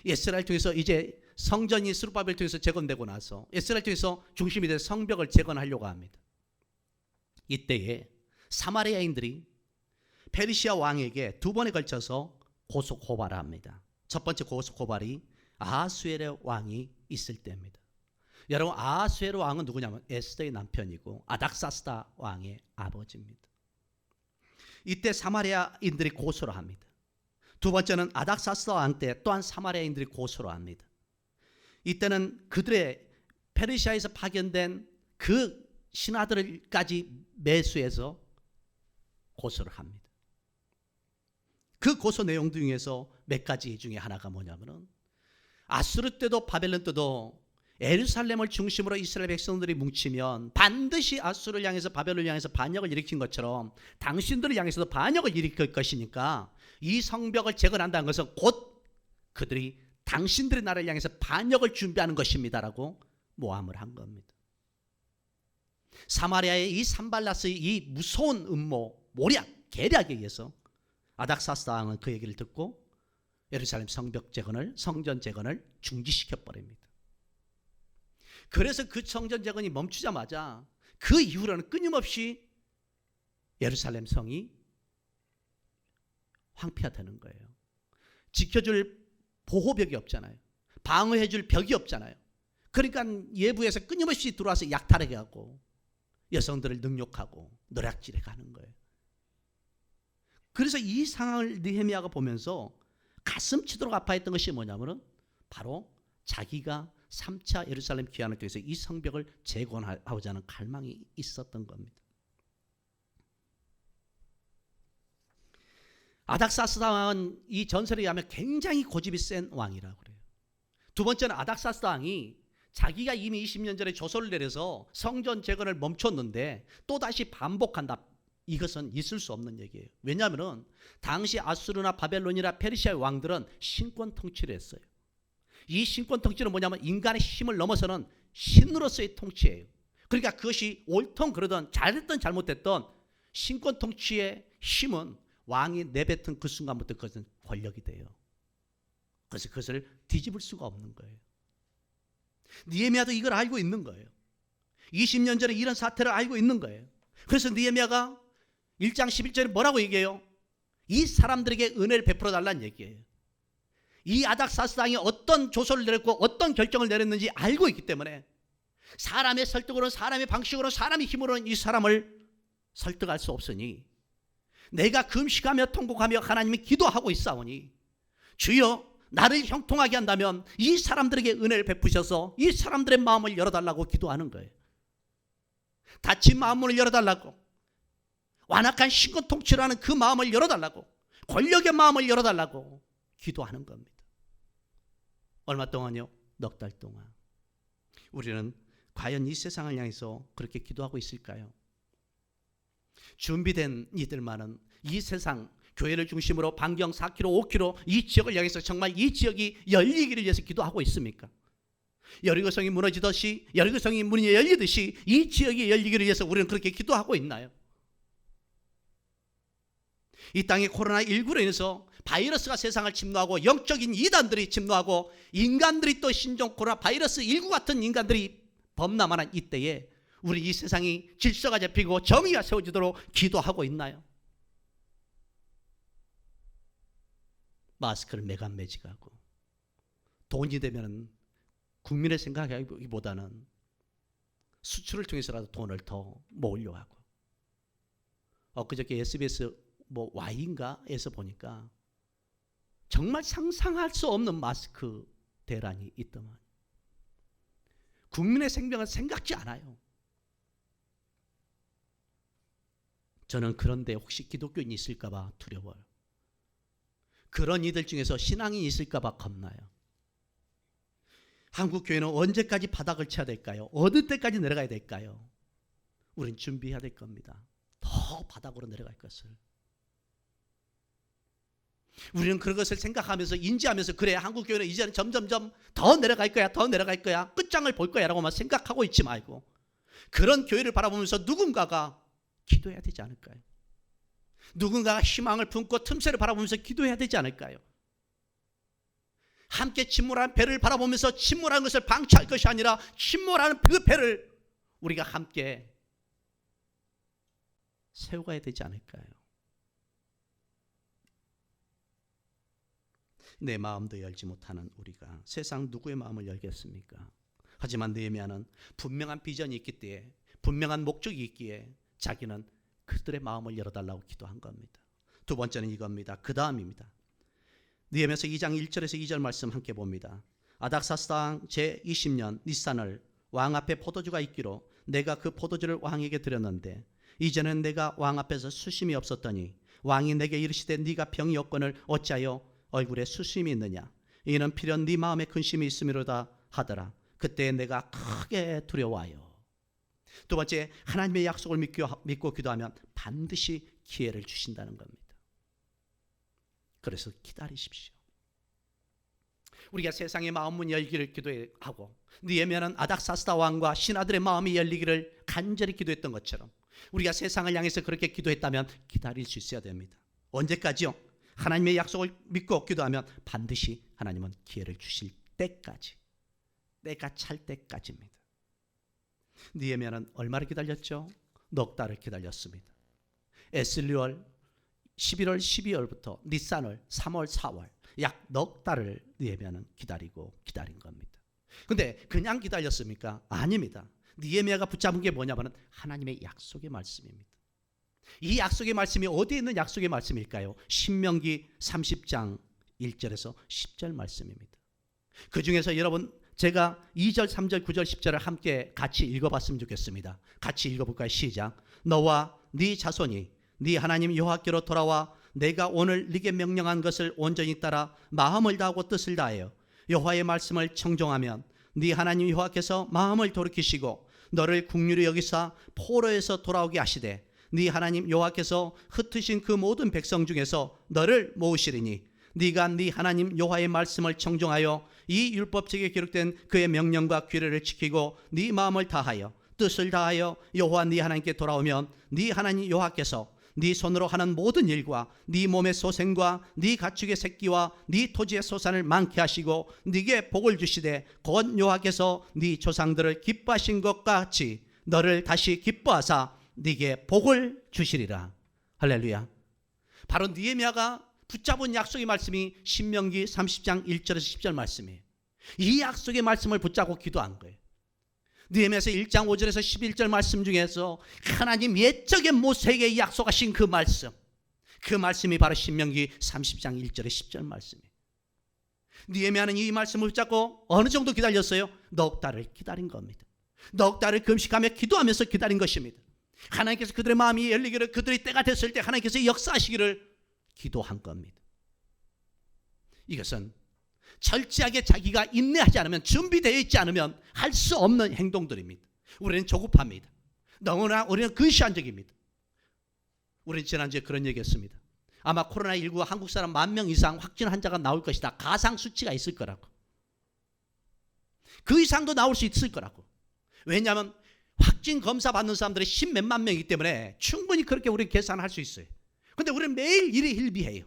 에스라를 통해서 이제 성전이 스룹바벨을 통해서 재건되고 나서 에스라를 통해서 중심이 된 성벽을 재건하려고 합니다. 이때에 사마리아인들이 페르시아 왕에게 두 번에 걸쳐서 고소 고발을 합니다. 첫 번째 고소 고발이 아하수에르 왕이 있을 때입니다. 여러분, 아하수에르 왕은 누구냐면 에스더의 남편이고 아닥사스다 왕의 아버지입니다. 이때 사마리아인들이 고소를 합니다. 두 번째는 아닥사스다 왕 때 또한 사마리아인들이 고소를 합니다. 이때는 그들의 페르시아에서 파견된 그 신하들까지 매수해서 고소를 합니다. 그 고소 내용 중에서 몇 가지 중에 하나가 뭐냐면은 아수르 때도 바벨론 때도 예루살렘을 중심으로 이스라엘 백성들이 뭉치면 반드시 아수르를 향해서 바벨론을 향해서 반역을 일으킨 것처럼 당신들을 향해서도 반역을 일으킬 것이니까 이 성벽을 재건한다는 것은 곧 그들이 당신들의 나라를 향해서 반역을 준비하는 것입니다라고 모함을 한 겁니다. 사마리아의 이 산발라스의 이 무서운 음모, 모략, 계략에 의해서 아닥사스 왕은 그 얘기를 듣고 예루살렘 성벽 재건을, 성전 재건을 중지시켜 버립니다. 그래서 그 성전 재건이 멈추자마자 그 이후로는 끊임없이 예루살렘 성이 황폐화되는 거예요. 지켜줄 보호벽이 없잖아요. 방어해줄 벽이 없잖아요. 그러니까 예부에서 끊임없이 들어와서 약탈하게 하고 여성들을 능욕하고 노략질해 가는 거예요. 그래서 이 상황을 느헤미야가 보면서 가슴 치도록 아파했던 것이 뭐냐면은 바로 자기가 3차 예루살렘 귀환을 통해서 이 성벽을 재건하고자 하는 갈망이 있었던 겁니다. 아닥사스 왕은 이 전설에 의하면 굉장히 고집이 센 왕이라고 그래요. 두 번째는 아닥사스 왕이 자기가 이미 20년 전에 조서를 내려서 성전 재건을 멈췄는데 또다시 반복한다. 이것은 있을 수 없는 얘기예요. 왜냐하면 당시 아수르나 바벨론이나 페르시아의 왕들은 신권 통치를 했어요. 이 신권 통치는 뭐냐면 인간의 힘을 넘어서는 신으로서의 통치예요. 그러니까 그것이 옳든 그러든 잘했든 잘못됐든 신권 통치의 힘은 왕이 내뱉은 그 순간부터 그것은 권력이 돼요. 그래서 그것을 뒤집을 수가 없는 거예요. 느헤미야도 이걸 알고 있는 거예요. 20년 전에 이런 사태를 알고 있는 거예요. 그래서 느헤미야가 1장 11절에 뭐라고 얘기해요? 이 사람들에게 은혜를 베풀어 달라는 얘기예요. 이 아닥사스 왕이 어떤 조서를 내렸고 어떤 결정을 내렸는지 알고 있기 때문에 사람의 설득으로는, 사람의 방식으로는, 사람의 힘으로는 이 사람을 설득할 수 없으니 내가 금식하며 통곡하며 하나님이 기도하고 있사오니 주여 나를 형통하게 한다면 이 사람들에게 은혜를 베푸셔서 이 사람들의 마음을 열어달라고 기도하는 거예요. 닫힌 마음을 열어달라고, 완악한 신권 통치를 하는 그 마음을 열어달라고, 권력의 마음을 열어달라고 기도하는 겁니다. 얼마 동안요? 넉 달 동안. 우리는 과연 이 세상을 향해서 그렇게 기도하고 있을까요? 준비된 이들만은 이 세상 교회를 중심으로 반경 4km, 5km 이 지역을 향해서 정말 이 지역이 열리기를 위해서 기도하고 있습니까? 여리고성이 무너지듯이, 여리고성이 문이 열리듯이 이 지역이 열리기를 위해서 우리는 그렇게 기도하고 있나요? 이 땅에 코로나19로 인해서 바이러스가 세상을 침노하고 영적인 이단들이 침노하고 인간들이 또 신종 코로나 바이러스 19 같은 인간들이 범람하는 이때에 우리 이 세상이 질서가 잡히고 정의가 세워지도록 기도하고 있나요? 마스크를 매간매직하고 돈이 되면 국민의 생각하기보다는 수출을 통해서라도 돈을 더 모으려고 하고, 엊그저께 SBS Y인가에서 보니까 정말 상상할 수 없는 마스크 대란이 있더만 국민의 생명은 생각지 않아요. 저는 그런데 혹시 기독교인이 있을까 봐 두려워요. 그런 이들 중에서 신앙인이 있을까 봐 겁나요. 한국교회는 언제까지 바닥을 쳐야 될까요? 어느 때까지 내려가야 될까요? 우린 준비해야 될 겁니다. 더 바닥으로 내려갈 것을. 우리는 그런 것을 생각하면서 인지하면서 그래 한국교회는 이제는 점점점 더 내려갈 거야, 더 내려갈 거야, 끝장을 볼 거야 라고만 생각하고 있지 말고 그런 교회를 바라보면서 누군가가 기도해야 되지 않을까요? 누군가가 희망을 품고 틈새를 바라보면서 기도해야 되지 않을까요? 함께 침몰하는 배를 바라보면서 침몰하는 것을 방치할 것이 아니라 침몰하는 그 배를 우리가 함께 세워가야 되지 않을까요? 내 마음도 열지 못하는 우리가 세상 누구의 마음을 열겠습니까? 하지만 느헤미야는 분명한 비전이 있기 때문에, 분명한 목적이 있기에 자기는 그들의 마음을 열어달라고 기도한 겁니다. 두 번째는 이겁니다. 그 다음입니다. 느헤미야서 2장 1절에서 2절 말씀 함께 봅니다. 아닥사스 왕 제20년 니산을 왕 앞에 포도주가 있기로 내가 그 포도주를 왕에게 드렸는데 이제는 내가 왕 앞에서 수심이 없었더니 왕이 내게 이르시되 네가 병이 없거늘 어찌하여 얼굴에 수심이 있느냐? 이는 필연 네 마음에 근심이 있음이로다 하더라. 그때 내가 크게 두려워하여. 두 번째, 하나님의 약속을 믿고 기도하면 반드시 기회를 주신다는 겁니다. 그래서 기다리십시오. 우리가 세상의 마음 문 열기를 기도하고 느헤미야는 아닥사스다 왕과 신하들의 마음이 열리기를 간절히 기도했던 것처럼 우리가 세상을 향해서 그렇게 기도했다면 기다릴 수 있어야 됩니다. 언제까지요? 하나님의 약속을 믿고 기도하면 반드시 하나님은 기회를 주실 때까지, 때가 찰 때까지입니다. 느헤미야는 얼마를 기다렸죠? 넉 달을 기다렸습니다. 에슬리월 11월 12월부터 니산월 3월 4월 약 넉 달을 느헤미야는 기다린 겁니다. 근데 그냥 기다렸습니까? 아닙니다. 느헤미야가 붙잡은 게 뭐냐면 하나님의 약속의 말씀입니다. 이 약속의 말씀이 어디에 있는 약속의 말씀일까요? 신명기 30장 1절에서 10절 말씀입니다. 그 중에서 여러분 제가 2절, 3절, 9절, 10절을 함께 같이 읽어봤으면 좋겠습니다. 같이 읽어볼까요? 시작. 너와 네 자손이 네 하나님 여호와께로 돌아와 내가 오늘 네게 명령한 것을 온전히 따라 마음을 다하고 뜻을 다하여 여호와의 말씀을 청종하면 네 하나님 여호와께서 마음을 돌이키시고 너를 국률이 여기사 포로에서 돌아오게 하시되 네 하나님 여호와께서 흩으신 그 모든 백성 중에서 너를 모으시리니 네가 네 하나님 여호와의 말씀을 청종하여 이 율법책에 기록된 그의 명령과 규례를 지키고 네 마음을 다하여 뜻을 다하여 여호와 네 하나님께 돌아오면 네 하나님 여호와께서 네 손으로 하는 모든 일과 네 몸의 소생과 네 가축의 새끼와 네 토지의 소산을 많게 하시고 네게 복을 주시되 곧 여호와께서 네 조상들을 기뻐하신 것 같이 너를 다시 기뻐하사 네게 복을 주시리라. 할렐루야. 바로 느헤미야가 붙잡은 약속의 말씀이 신명기 30장 1절에서 10절 말씀이에요. 이 약속의 말씀을 붙잡고 기도한 거예요. 느헤미야서 1장 5절에서 11절 말씀 중에서 하나님 옛적에 모세에게 약속하신 그 말씀이 바로 신명기 30장 1절에 10절 말씀이에요. 느헤미야는 이 말씀을 붙잡고 어느 정도 기다렸어요? 넉 달을 기다린 겁니다. 넉 달을 금식하며 기도하면서 기다린 것입니다. 하나님께서 그들의 마음이 열리기를, 그들의 때가 됐을 때 하나님께서 역사하시기를 기도한 겁니다. 이것은 철저하게 자기가 인내하지 않으면, 준비되어 있지 않으면 할 수 없는 행동들입니다. 우리는 조급합니다. 너무나 우리는 근시안적입니다. 우리는 지난주에 그런 얘기했습니다. 아마 코로나19 한국 사람 10,000명 이상 확진 환자가 나올 것이다. 가상 수치가 있을 거라고. 그 이상도 나올 수 있을 거라고. 왜냐하면 확진 검사 받는 사람들이 10몇만 명이기 때문에 충분히 그렇게 우리는 계산할 수 있어요. 근데 우리는 매일 일이 hil비해요.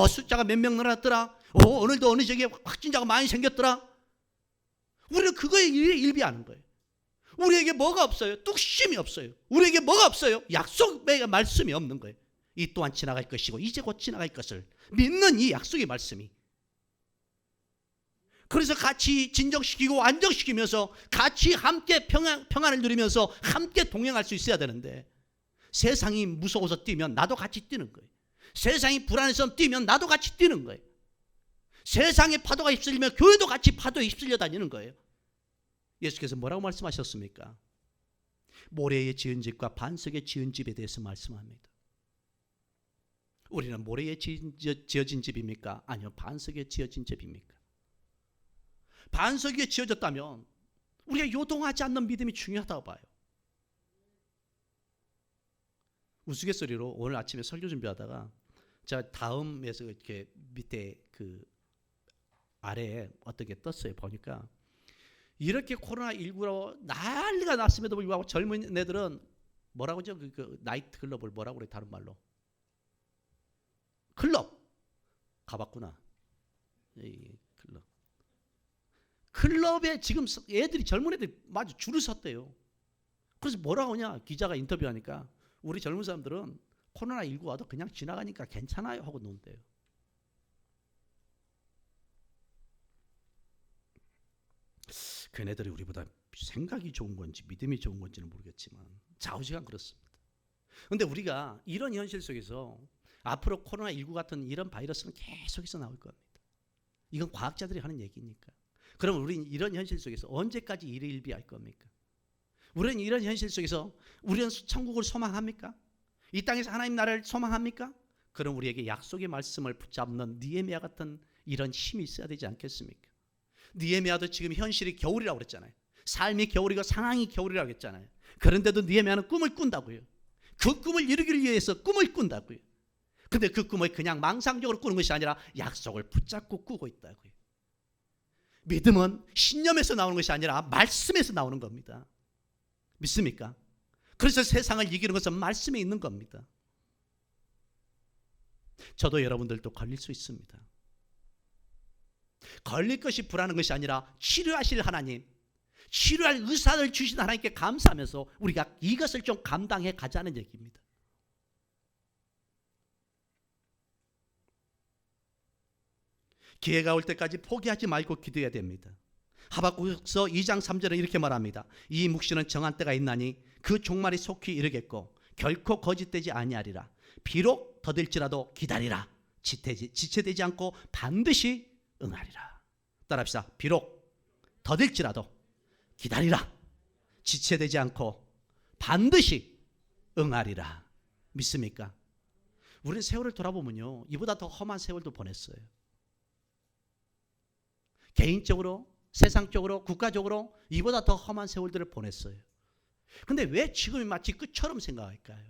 숫자가 몇 명 늘어났더라. 오늘도 어느 지역에 확진자가 많이 생겼더라. 우리는 그거에 일비하는 거예요. 우리에게 뭐가 없어요? 뚝심이 없어요. 우리에게 뭐가 없어요? 약속의 말씀이 없는 거예요. 이 또한 지나갈 것이고 이제 곧 지나갈 것을 믿는 이 약속의 말씀이. 그래서 같이 진정시키고 안정시키면서 같이 함께 평안을 누리면서 함께 동행할 수 있어야 되는데, 세상이 무서워서 뛰면 나도 같이 뛰는 거예요. 세상이 불안해서 뛰면 나도 같이 뛰는 거예요. 세상에 파도가 휩쓸리면 교회도 같이 파도에 휩쓸려 다니는 거예요. 예수께서 뭐라고 말씀하셨습니까? 모래에 지은 집과 반석에 지은 집에 대해서 말씀합니다. 우리는 모래에 지어진 집입니까? 아니요, 반석에 지어진 집입니까? 반석 위에 지어졌다면 우리가 요동하지 않는 믿음이 중요하다고 봐요. 우스갯소리로 오늘 아침에 설교 준비하다가 제가 다음에서 이렇게 밑에 그 아래에 어떤 게 떴어요. 보니까 이렇게 코로나19로 난리가 났음에도 불구하고 젊은 애들은 뭐라고 하죠? 그 나이트 클럽을 뭐라고 그래, 다른 말로? 클럽 가봤구나. 클럽에 지금 애들이, 젊은 애들이 마주 줄을 섰대요. 그래서 뭐라고 하냐, 기자가 인터뷰하니까 우리 젊은 사람들은 코로나19 와도 그냥 지나가니까 괜찮아요 하고 논대요. 걔네들이 우리보다 생각이 좋은 건지 믿음이 좋은 건지는 모르겠지만 좌우지간 그렇습니다. 그런데 우리가 이런 현실 속에서 앞으로 코로나19 같은 이런 바이러스는 계속해서 나올 겁니다. 이건 과학자들이 하는 얘기니까. 그럼 우리는 이런 현실 속에서 언제까지 일희일비할 겁니까? 우리는 이런 현실 속에서 우리는 천국을 소망합니까? 이 땅에서 하나님 나라를 소망합니까? 그럼 우리에게 약속의 말씀을 붙잡는 느헤미야 같은 이런 힘이 있어야 되지 않겠습니까? 느헤미야도 지금 현실이 겨울이라고 그랬잖아요. 삶이 겨울이고 상황이 겨울이라고 했잖아요. 그런데도 느헤미야는 꿈을 꾼다고요. 그 꿈을 이루기 위해서 꿈을 꾼다고요. 근데 그 꿈을 그냥 망상적으로 꾸는 것이 아니라 약속을 붙잡고 꾸고 있다고요. 믿음은 신념에서 나오는 것이 아니라 말씀에서 나오는 겁니다. 믿습니까? 그래서 세상을 이기는 것은 말씀에 있는 겁니다. 저도 여러분들도 걸릴 수 있습니다. 걸릴 것이 불안한 것이 아니라 치료하실 하나님, 치료할 의사를 주신 하나님께 감사하면서 우리가 이것을 좀 감당해 가자는 얘기입니다. 기회가 올 때까지 포기하지 말고 기도해야 됩니다. 하박국서 2장 3절에 이렇게 말합니다. 이 묵시는 정한 때가 있나니 그 종말이 속히 이르겠고 결코 거짓되지 아니하리라. 비록 더딜지라도 기다리라. 지체되지 않고 반드시 응하리라. 따라합시다. 비록 더딜지라도 기다리라. 지체되지 않고 반드시 응하리라. 믿습니까? 우리는 세월을 돌아보면요, 이보다 더 험한 세월도 보냈어요. 개인적으로, 세상적으로, 국가적으로 이보다 더 험한 세월들을 보냈어요. 근데 왜 지금이 마치 끝처럼 생각할까요?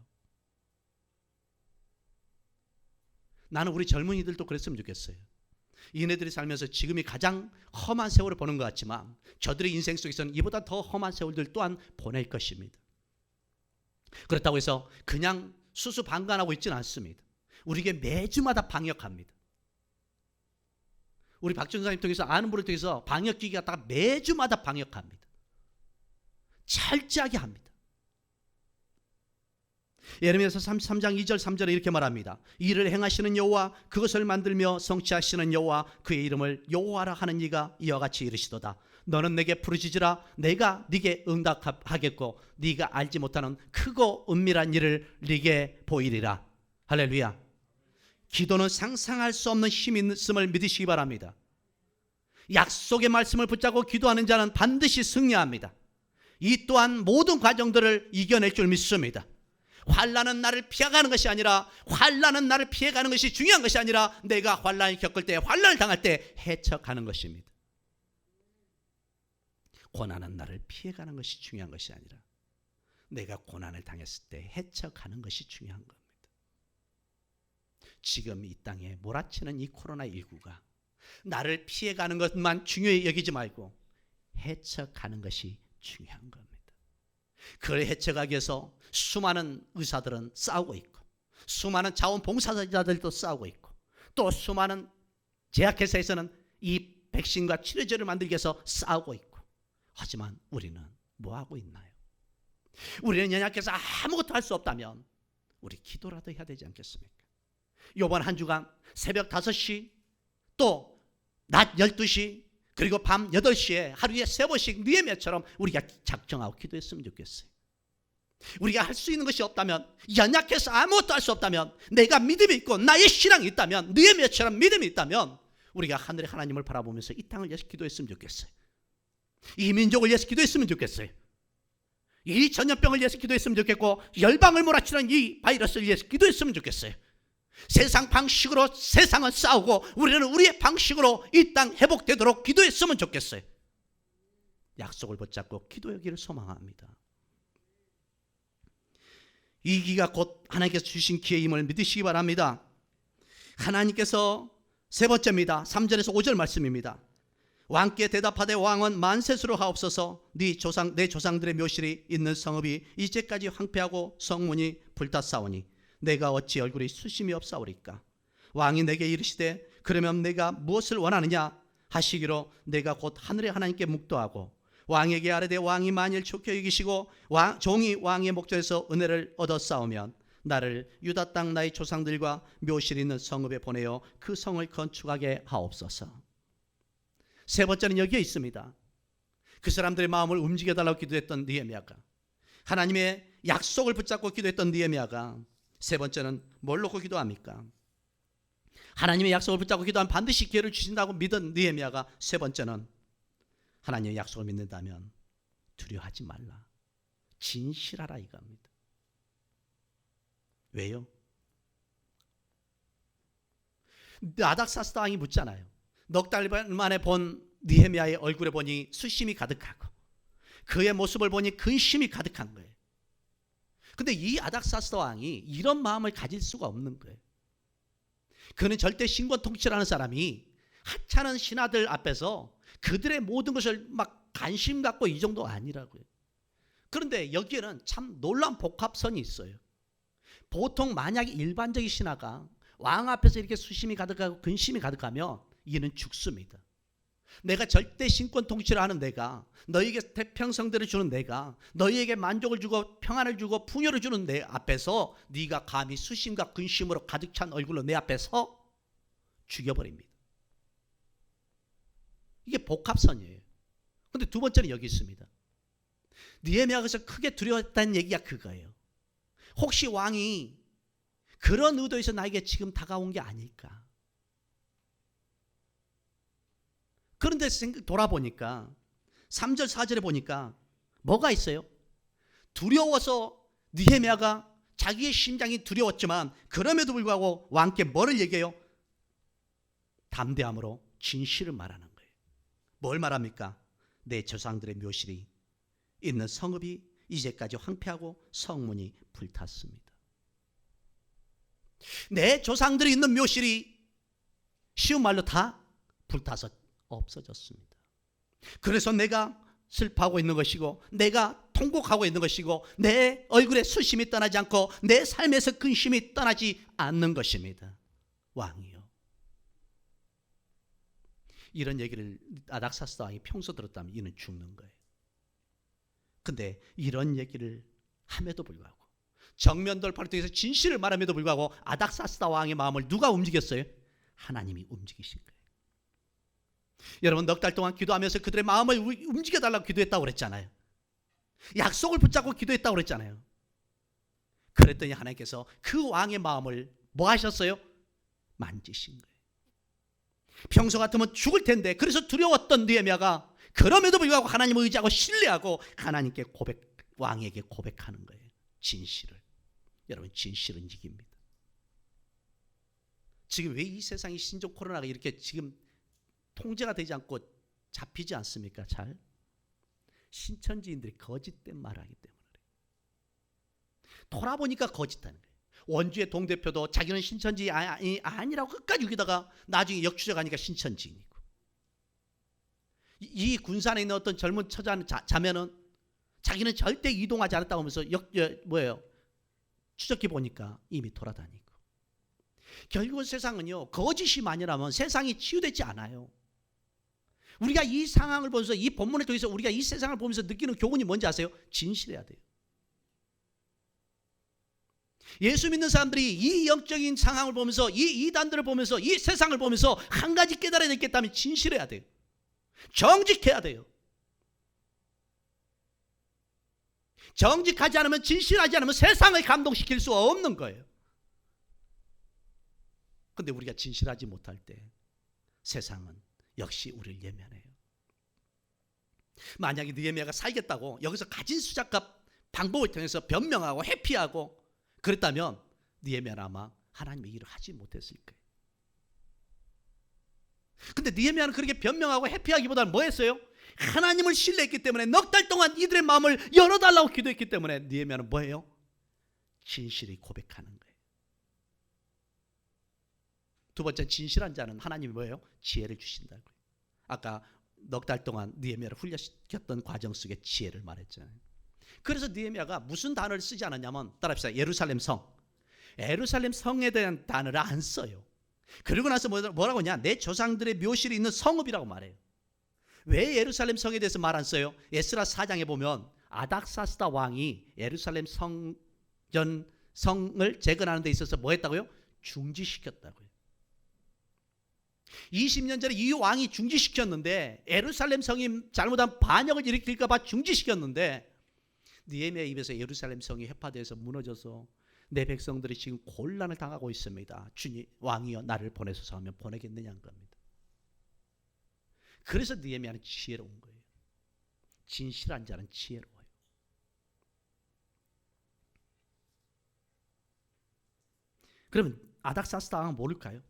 나는 우리 젊은이들도 그랬으면 좋겠어요. 이네들이 살면서 지금이 가장 험한 세월을 보는 것 같지만 저들의 인생 속에서는 이보다 더 험한 세월들 또한 보낼 것입니다. 그렇다고 해서 그냥 수수방관하고 있지는 않습니다. 우리에게 매주마다 방역합니다. 우리 박준사님 통해서 아는 분을 통해서 방역기기 갖다가 매주마다 방역합니다. 철저하게 합니다. 예레미야서 33장 2절 3절에 이렇게 말합니다. 이를 행하시는 여호와, 그것을 만들며 성취하시는 여호와, 그의 이름을 여호와라 하는 이가 이와 같이 이르시도다. 너는 내게 부르짖으라. 내가 네게 응답하겠고 네가 알지 못하는 크고 은밀한 일을 네게 보이리라. 할렐루야. 기도는 상상할 수 없는 힘이 있음을 믿으시기 바랍니다. 약속의 말씀을 붙잡고 기도하는 자는 반드시 승리합니다. 이 또한 모든 과정들을 이겨낼 줄 믿습니다. 환난은 나를 피해가는 것이 아니라, 환난은 나를 피해가는 것이 중요한 것이 아니라 내가 환난을 겪을 때, 환난을 당할 때 헤쳐가는 것입니다. 고난은 나를 피해가는 것이 중요한 것이 아니라 내가 고난을 당했을 때 헤쳐가는 것이 중요한 겁니다. 지금 이 땅에 몰아치는 이 코로나19가 나를 피해가는 것만 중요히 여기지 말고 헤쳐가는 것이 중요한 겁니다. 그걸 헤쳐가기 위해서 수많은 의사들은 싸우고 있고, 수많은 자원봉사자들도 싸우고 있고, 또 수많은 제약회사에서는 이 백신과 치료제를 만들기 위해서 싸우고 있고, 하지만 우리는 뭐하고 있나요? 우리는 연약해서 아무것도 할 수 없다면 우리 기도라도 해야 되지 않겠습니까? 이번 한 주간 새벽 5시 또 낮 12시 그리고 밤 8시에 하루에 3번씩 느헤미야처럼 우리가 작정하고 기도했으면 좋겠어요. 우리가 할 수 있는 것이 없다면, 연약해서 아무것도 할 수 없다면, 내가 믿음이 있고 나의 신앙이 있다면, 느헤미야처럼 믿음이 있다면 우리가 하늘의 하나님을 바라보면서 이 땅을 위해서 기도했으면 좋겠어요. 이 민족을 위해서 기도했으면 좋겠어요. 이 전염병을 위해서 기도했으면 좋겠고, 열방을 몰아치는 이 바이러스를 위해서 기도했으면 좋겠어요. 세상 방식으로 세상은 싸우고 우리는 우리의 방식으로 이 땅 회복되도록 기도했으면 좋겠어요. 약속을 붙잡고 기도하기를 소망합니다. 이 기가 곧 하나님께서 주신 기회임을 믿으시기 바랍니다. 하나님께서 세 번째입니다. 3절에서 5절 말씀입니다. 왕께 대답하되 왕은 만세수로 하옵소서. 내 조상들의 묘실이 있는 성읍이 이제까지 황폐하고 성문이 불탔사오니 내가 어찌 얼굴이 수심이 없사오리까. 왕이 내게 이르시되 그러면 내가 무엇을 원하느냐 하시기로 내가 곧 하늘의 하나님께 묵도하고 왕에게 아뢰되 왕이 만일 좋게 여기시고 종이 왕의 목전에서 은혜를 얻어 싸우면 나를 유다 땅 나의 조상들과 묘실 있는 성읍에 보내어 그 성을 건축하게 하옵소서. 세 번째는 여기에 있습니다. 그 사람들의 마음을 움직여달라고 기도했던 느헤미야가, 하나님의 약속을 붙잡고 기도했던 느헤미야가 세 번째는 뭘 놓고 기도합니까? 하나님의 약속을 붙잡고 기도하면 반드시 기회를 주신다고 믿은 느헤미야가 세 번째는 하나님의 약속을 믿는다면 두려워하지 말라, 진실하라 이겁니다. 왜요? 아닥사스 왕이 묻잖아요. 넉 달 만에 본 느헤미야의 얼굴에 보니 수심이 가득하고 그의 모습을 보니 근심이 가득한 거예요. 근데 이 아닥사스다 왕이 이런 마음을 가질 수가 없는 거예요. 그는 절대 신권 통치라는 사람이 하찮은 신하들 앞에서 그들의 모든 것을 막 관심 갖고 이 정도 아니라고요. 그런데 여기에는 참 놀라운 복합선이 있어요. 보통 만약에 일반적인 신하가 왕 앞에서 이렇게 수심이 가득하고 근심이 가득하면 이는 죽습니다. 내가 절대 신권 통치를 하는 내가, 너희에게 태평성대를 주는 내가, 너희에게 만족을 주고 평안을 주고 풍요를 주는 내 앞에서 네가 감히 수심과 근심으로 가득 찬 얼굴로 내 앞에서 죽여버립니다. 이게 복합선이에요. 그런데 두 번째는 여기 있습니다. 느헤미야가 크게 두려웠다는 얘기가 그거예요. 혹시 왕이 그런 의도에서 나에게 지금 다가온 게 아닐까. 그런데 돌아보니까 3절 4절에 보니까 뭐가 있어요? 두려워서 느헤미야가 자기의 심장이 두려웠지만 그럼에도 불구하고 왕께 뭐를 얘기해요? 담대함으로 진실을 말하는 거예요. 뭘 말합니까? 내 조상들의 묘실이 있는 성읍이 이제까지 황폐하고 성문이 불탔습니다. 내 조상들이 있는 묘실이 쉬운 말로 다 불타서 없어졌습니다. 그래서 내가 슬퍼하고 있는 것이고 내가 통곡하고 있는 것이고 내 얼굴에 수심이 떠나지 않고 내 삶에서 근심이 떠나지 않는 것입니다. 왕이요. 이런 얘기를 아닥사스다 왕이 평소 들었다면 이는 죽는 거예요. 근데 이런 얘기를 함에도 불구하고 정면 돌파를 통해서 진실을 말함에도 불구하고 아닥사스다 왕의 마음을 누가 움직였어요? 하나님이 움직이신 거예요. 여러분 넉 달 동안 기도하면서 그들의 마음을 움직여달라고 기도했다고 그랬잖아요. 약속을 붙잡고 기도했다고 그랬잖아요. 그랬더니 하나님께서 그 왕의 마음을 뭐 하셨어요? 만지신 거예요. 평소 같으면 죽을 텐데 그래서 두려웠던 느헤미야가 그럼에도 불구하고 하나님을 의지하고 신뢰하고 하나님께 왕에게 고백하는 거예요. 진실을. 여러분 진실은 이깁니다. 지금 왜 이 세상이 신종 코로나가 이렇게 지금 통제가 되지 않고 잡히지 않습니까? 잘 신천지인들이 거짓된 말하기 때문에 돌아보니까 거짓하는 거예요. 원주의 동대표도 자기는 신천지 아니라고 끝까지 여기다가 나중에 역추적하니까 신천지인이고, 이 군산에 있는 어떤 젊은 자매는 자기는 절대 이동하지 않았다고 하면서 추적해 보니까 이미 돌아다니고. 결국은 세상은요 거짓이 만연하면 세상이 치유되지 않아요. 우리가 이 상황을 보면서 이 본문을 통해서 우리가 이 세상을 보면서 느끼는 교훈이 뭔지 아세요? 진실해야 돼요. 예수 믿는 사람들이 이 영적인 상황을 보면서 이 이단들을 보면서 이 세상을 보면서 한 가지 깨달아야 되겠다면 진실해야 돼요. 정직해야 돼요. 정직하지 않으면 진실하지 않으면 세상을 감동시킬 수 없는 거예요. 근데 우리가 진실하지 못할 때 세상은 역시 우리를 예면해요. 만약에 느헤미야가 살겠다고 여기서 가진 수작과 방법을 통해서 변명하고 회피하고 그랬다면 느헤미야는 아마 하나님의 일을 하지 못했을 거예요. 근데 느헤미야는 그렇게 변명하고 회피하기보다는 뭐 했어요? 하나님을 신뢰했기 때문에 넉 달 동안 이들의 마음을 열어달라고 기도했기 때문에 느헤미야는 뭐예요? 진실히 고백하는 거예요. 두 번째, 진실한 자는 하나님이 뭐예요? 지혜를 주신다고요. 아까 넉 달 동안 느헤미야를 훈련시켰던 과정 속에 지혜를 말했잖아요. 그래서 느헤미야가 무슨 단어를 쓰지 않았냐면, 따라합시다. 예루살렘 성. 예루살렘 성에 대한 단어를 안 써요. 그리고 나서 뭐라고 하냐? 내 조상들의 묘실이 있는 성읍이라고 말해요. 왜 예루살렘 성에 대해서 말 안 써요? 에스라 4장에 보면 아닥사스다 왕이 예루살렘 성을 재건하는 데 있어서 뭐 했다고요? 중지시켰다고요. 20년 전에 이 왕이 중지시켰는데, 예루살렘 성이 잘못한 반역을 일으킬까 봐 중지시켰는데, 느헤미야 입에서 예루살렘 성이 해파되어서 무너져서 내 백성들이 지금 곤란을 당하고 있습니다. 주님, 왕이여 나를 보내소서 하면 보내겠느냐는 겁니다. 그래서 느헤미야는 지혜로운 거예요. 진실한 자는 지혜로워요. 그러면 아닥사스다 왕은 모를까요?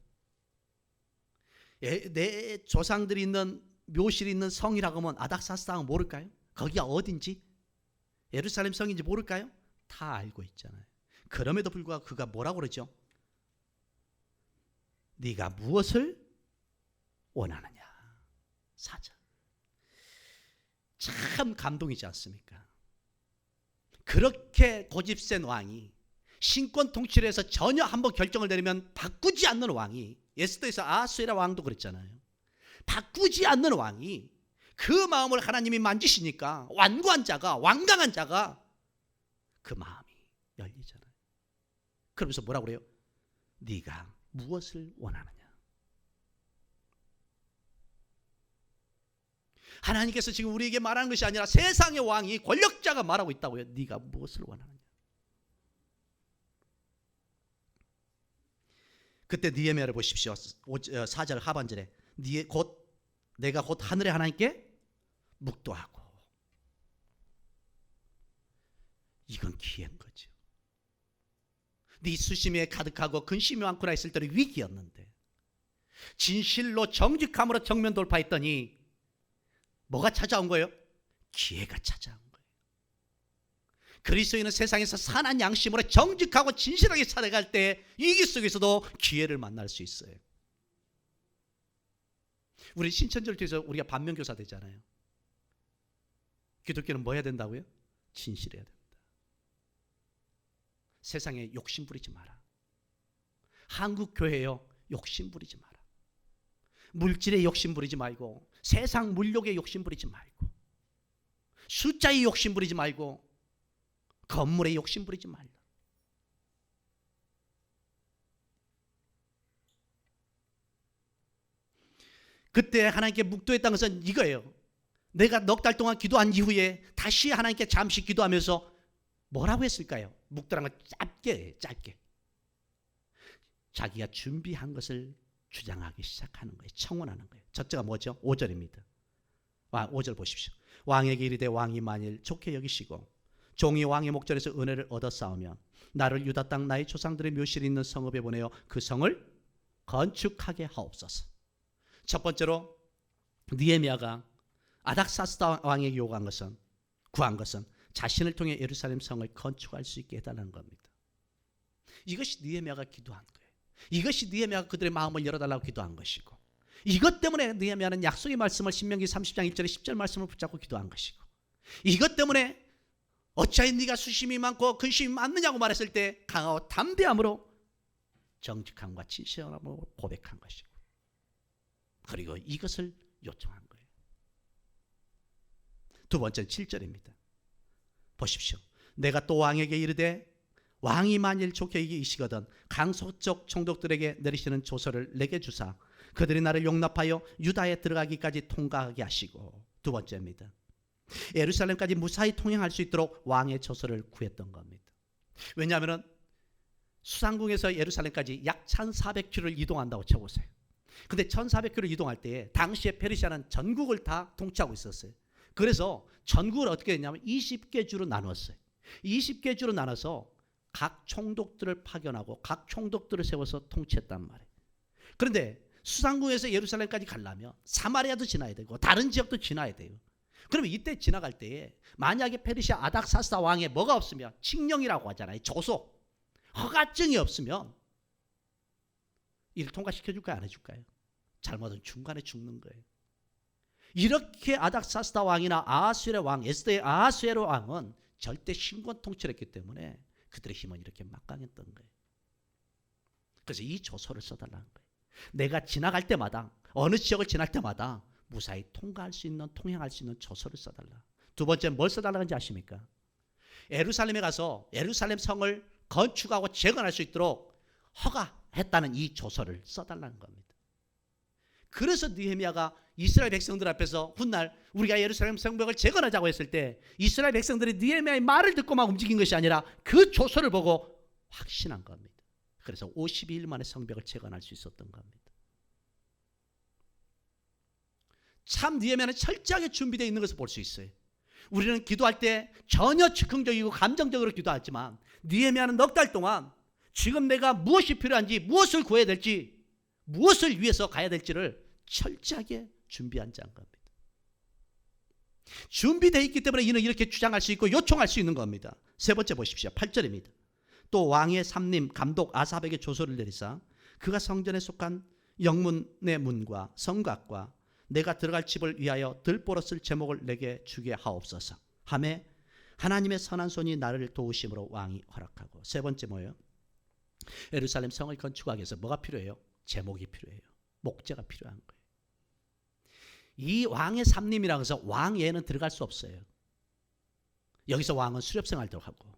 내 조상들이 있는 묘실이 있는 성이라고 하면 아닥사스다 왕은 모를까요? 거기가 어딘지, 예루살렘 성인지 모를까요? 다 알고 있잖아요. 그럼에도 불구하고 그가 뭐라고 그러죠? 네가 무엇을 원하느냐. 4절. 참 감동이지 않습니까? 그렇게 고집센 왕이 신권 통치를 해서 전혀 한번 결정을 내리면 바꾸지 않는 왕이, 에스더에서 아하수에라 왕도 그랬잖아요. 바꾸지 않는 왕이 그 마음을 하나님이 만지시니까 완고한 자가, 완강한 자가 그 마음이 열리잖아요. 그러면서 뭐라고 그래요? 네가 무엇을 원하느냐. 하나님께서 지금 우리에게 말하는 것이 아니라 세상의 왕이, 권력자가 말하고 있다고요. 네가 무엇을 원하느냐. 그때 느헤미야를 보십시오. 4절 하반절에 내가 곧 하늘의 하나님께 묵도하고. 이건 기회인 거죠. 네 수심에 가득하고 근심이 많구나 했을 때는 위기였는데, 진실로 정직함으로 정면 돌파했더니 뭐가 찾아온 거예요? 기회가 찾아온 거예요. 그리스도인은 세상에서 선한 양심으로 정직하고 진실하게 살아갈 때 위기 속에서도 기회를 만날 수 있어요. 우리 신천지를 통해서 우리가 반면교사 되잖아요. 기독교는 뭐 해야 된다고요? 진실해야 된다. 세상에 욕심 부리지 마라. 한국 교회요, 욕심 부리지 마라. 물질에 욕심 부리지 말고, 세상 물욕에 욕심 부리지 말고, 숫자에 욕심 부리지 말고, 건물에 욕심 부리지 말라. 그때 하나님께 묵도했다는 것은 이거예요. 내가 넉 달 동안 기도한 이후에 다시 하나님께 잠시 기도하면서 뭐라고 했을까요? 묵도란 건 짧게 자기가 준비한 것을 주장하기 시작하는 거예요. 청원하는 거예요. 첫째가 뭐죠? 5절입니다. 5절 보십시오. 왕에게 이르되 왕이 만일 좋게 여기시고 종이 왕의 목전에서 은혜를 얻어 쌓으면 나를 유다 땅 나의 조상들의 묘실이 있는 성읍에 보내어 그 성을 건축하게 하옵소서. 첫 번째로 느헤미야가 아닥사스다 왕에게 구한 것은 자신을 통해 예루살렘 성을 건축할 수 있게 해달라는 겁니다. 이것이 느헤미야가 기도한 거예요. 이것이 느헤미야가 그들의 마음을 열어달라고 기도한 것이고, 이것 때문에 느헤미야는 약속의 말씀을 신명기 30장 1절에 10절 말씀을 붙잡고 기도한 것이고, 이것 때문에 어찌하여 네가 수심이 많고 근심이 많느냐고 말했을 때 강하고 담대함으로 정직함과 진실함으로 고백한 것이고, 그리고 이것을 요청한 거예요. 두 번째는 7절입니다. 보십시오. 내가 또 왕에게 이르되 왕이 만일 좋게 이기시거든 강서쪽 총독들에게 내리시는 조서를 내게 주사 그들이 나를 용납하여 유다에 들어가기까지 통과하게 하시고. 두 번째입니다. 예루살렘까지 무사히 통행할 수 있도록 왕의 조서를 구했던 겁니다. 왜냐하면 수상궁에서 예루살렘까지 약 1400km를 이동한다고 쳐보세요. 근데 1400km 이동할 때 당시에 페르시아는 전국을 다 통치하고 있었어요. 그래서 전국을 어떻게 했냐면 20개 주로 나눴어요. 20개 주로 나눠서 각 총독들을 파견하고 각 총독들을 세워서 통치했단 말이에요. 그런데 수상궁에서 예루살렘까지 가려면 사마리아도 지나야 되고 다른 지역도 지나야 돼요. 그러면 이때 지나갈 때에 만약에 페르시아 아닥사스다 왕에 뭐가 없으면, 칙령이라고 하잖아요. 조소, 허가증이 없으면 이를 통과시켜 줄까요? 안 해줄까요? 잘못하면 중간에 죽는 거예요. 이렇게 아닥사스다 왕이나 아하수에라 왕, 에스더의 아하수에라 왕은 절대 신권 통치를 했기 때문에 그들의 힘은 이렇게 막강했던 거예요. 그래서 이 조서를 써달라는 거예요. 내가 지나갈 때마다, 어느 지역을 지날 때마다 무사히 통과할 수 있는, 통행할 수 있는 조서를 써달라. 두 번째 뭘 써달라는지 아십니까? 예루살렘에 가서 예루살렘 성을 건축하고 재건할 수 있도록 허가했다는 이 조서를 써달라는 겁니다. 그래서 느헤미야가 이스라엘 백성들 앞에서 훗날 우리가 예루살렘 성벽을 재건하자고 했을 때 이스라엘 백성들이 느헤미야의 말을 듣고만 움직인 것이 아니라 그 조서를 보고 확신한 겁니다. 그래서 52일 만에 성벽을 재건할 수 있었던 겁니다. 참 느헤미야는 철저하게 준비되어 있는 것을 볼 수 있어요. 우리는 기도할 때 전혀 즉흥적이고 감정적으로 기도하지만 느헤미야는 넉 달 동안 지금 내가 무엇이 필요한지, 무엇을 구해야 될지, 무엇을 위해서 가야 될지를 철저하게 준비한 자인 겁니다. 준비되어 있기 때문에 이는 이렇게 주장할 수 있고 요청할 수 있는 겁니다. 세 번째 보십시오. 8절입니다. 또 왕의 삼림 감독 아삽에게 조서를 내리사 그가 성전에 속한 영문의 문과 성곽과 내가 들어갈 집을 위하여 들보로 쓸 제목을 내게 주게 하옵소서 하매 하나님의 선한 손이 나를 도우심으로 왕이 허락하고. 세 번째 뭐예요? 예루살렘 성을 건축하기 위해서 뭐가 필요해요? 제목이 필요해요. 목재가 필요한 거예요. 이 왕의 삼림이라고 해서 왕 외에는 들어갈 수 없어요. 여기서 왕은 수렵생활도 하고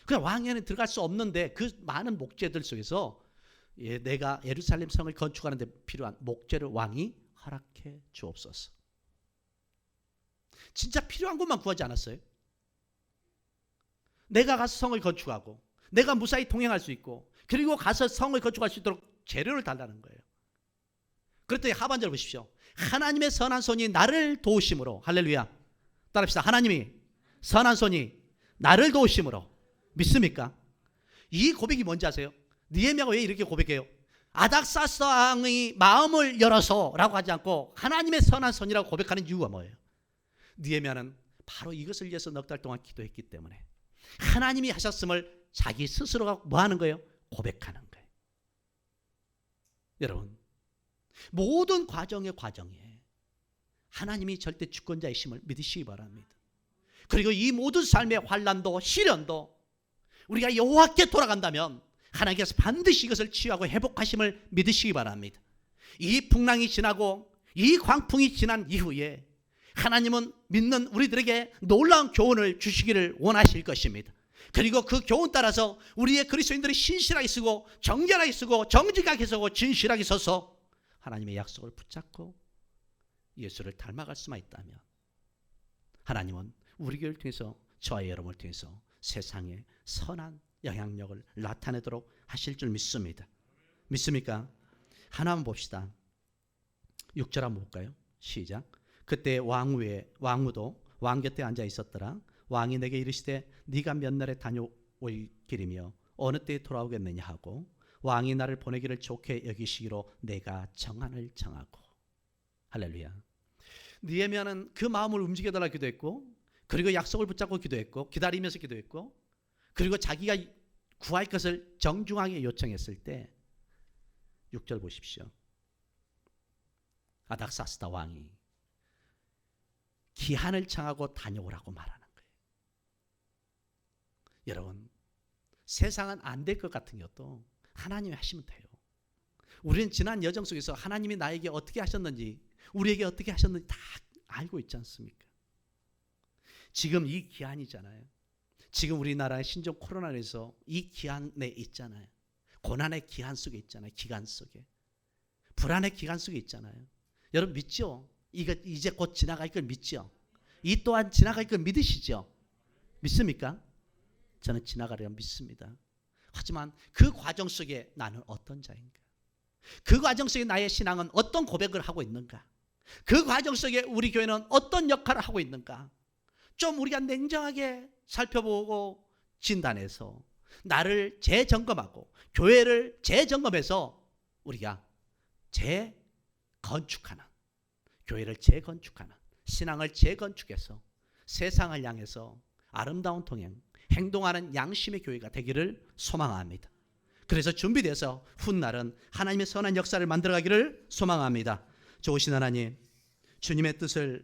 그냥 왕 외에는 들어갈 수 없는데 그 많은 목재들 속에서 내가 예루살렘 성을 건축하는 데 필요한 목재를 왕이 허락해 주옵소서. 진짜 필요한 것만 구하지 않았어요? 내가 가서 성을 건축하고 내가 무사히 통행할 수 있고 그리고 가서 성을 건축할 수 있도록 재료를 달라는 거예요. 그랬더니 하반절 보십시오. 하나님의 선한 손이 나를 도우심으로. 할렐루야. 따라합시다. 하나님이 선한 손이 나를 도우심으로. 믿습니까? 이 고백이 뭔지 아세요? 느헤미야가 왜 이렇게 고백해요? 아닥사스 왕의 마음을 열어서 라고 하지 않고 하나님의 선한 손이라고 고백하는 이유가 뭐예요? 느헤미야는 바로 이것을 위해서 넉 달 동안 기도했기 때문에 하나님이 하셨음을 자기 스스로가 뭐 하는 거예요? 고백하는 거예요. 여러분, 모든 과정에 하나님이 절대 주권자이심을 믿으시기 바랍니다. 그리고 이 모든 삶의 환난도 시련도 우리가 여호와께 돌아간다면 하나님께서 반드시 이것을 치유하고 회복하심을 믿으시기 바랍니다. 이 풍랑이 지나고 이 광풍이 지난 이후에 하나님은 믿는 우리들에게 놀라운 교훈을 주시기를 원하실 것입니다. 그리고 그 교훈 따라서 우리의 그리스도인들이 신실하게 쓰고 정결하게 쓰고 정직하게 서고 진실하게 서서 하나님의 약속을 붙잡고 예수를 닮아갈 수만 있다면 하나님은 우리 교회를 통해서 저와 여러분을 통해서 세상에 선한 영향력을 나타내도록 하실 줄 믿습니다. 믿습니까? 하나만 봅시다. 6절 한번 볼까요? 시작. 그때 왕후도 왕 곁에 앉아 있었더라. 왕이 내게 이르시되 네가 몇 날에 다녀올 길이며 어느 때에 돌아오겠느냐 하고 왕이 나를 보내기를 좋게 여기시기로 내가 정한을 정하고. 할렐루야. 느헤미야는 그 마음을 움직여달라 기도했고 그리고 약속을 붙잡고 기도했고 기다리면서 기도했고 그리고 자기가 구할 것을 정중하게 요청했을 때 6절 보십시오. 아닥사스다 왕이 기한을 정하고 다녀오라고 말하는 거예요. 여러분, 세상은 안 될 것 같은 것도 하나님이 하시면 돼요. 우리는 지난 여정 속에서 하나님이 나에게 어떻게 하셨는지 우리에게 어떻게 하셨는지 다 알고 있지 않습니까? 지금 이 기한이잖아요. 지금 우리나라의 신종 코로나에서 이 기한에 있잖아요. 고난의 기한 속에 있잖아요. 기간 속에. 불안의 기간 속에 있잖아요. 여러분 믿죠? 이거 이제 곧 지나갈 걸 믿죠? 이 또한 지나갈 걸 믿으시죠? 믿습니까? 저는 지나가리라 믿습니다. 하지만 그 과정 속에 나는 어떤 자인가? 그 과정 속에 나의 신앙은 어떤 고백을 하고 있는가? 그 과정 속에 우리 교회는 어떤 역할을 하고 있는가? 좀 우리가 냉정하게 살펴보고 진단해서 나를 재점검하고 교회를 재점검해서 우리가 재건축하는, 교회를 재건축하는, 신앙을 재건축해서 세상을 향해서 아름다운 통행, 행동하는 양심의 교회가 되기를 소망합니다. 그래서 준비돼서 훗날은 하나님의 선한 역사를 만들어가기를 소망합니다. 좋으신 하나님, 주님의 뜻을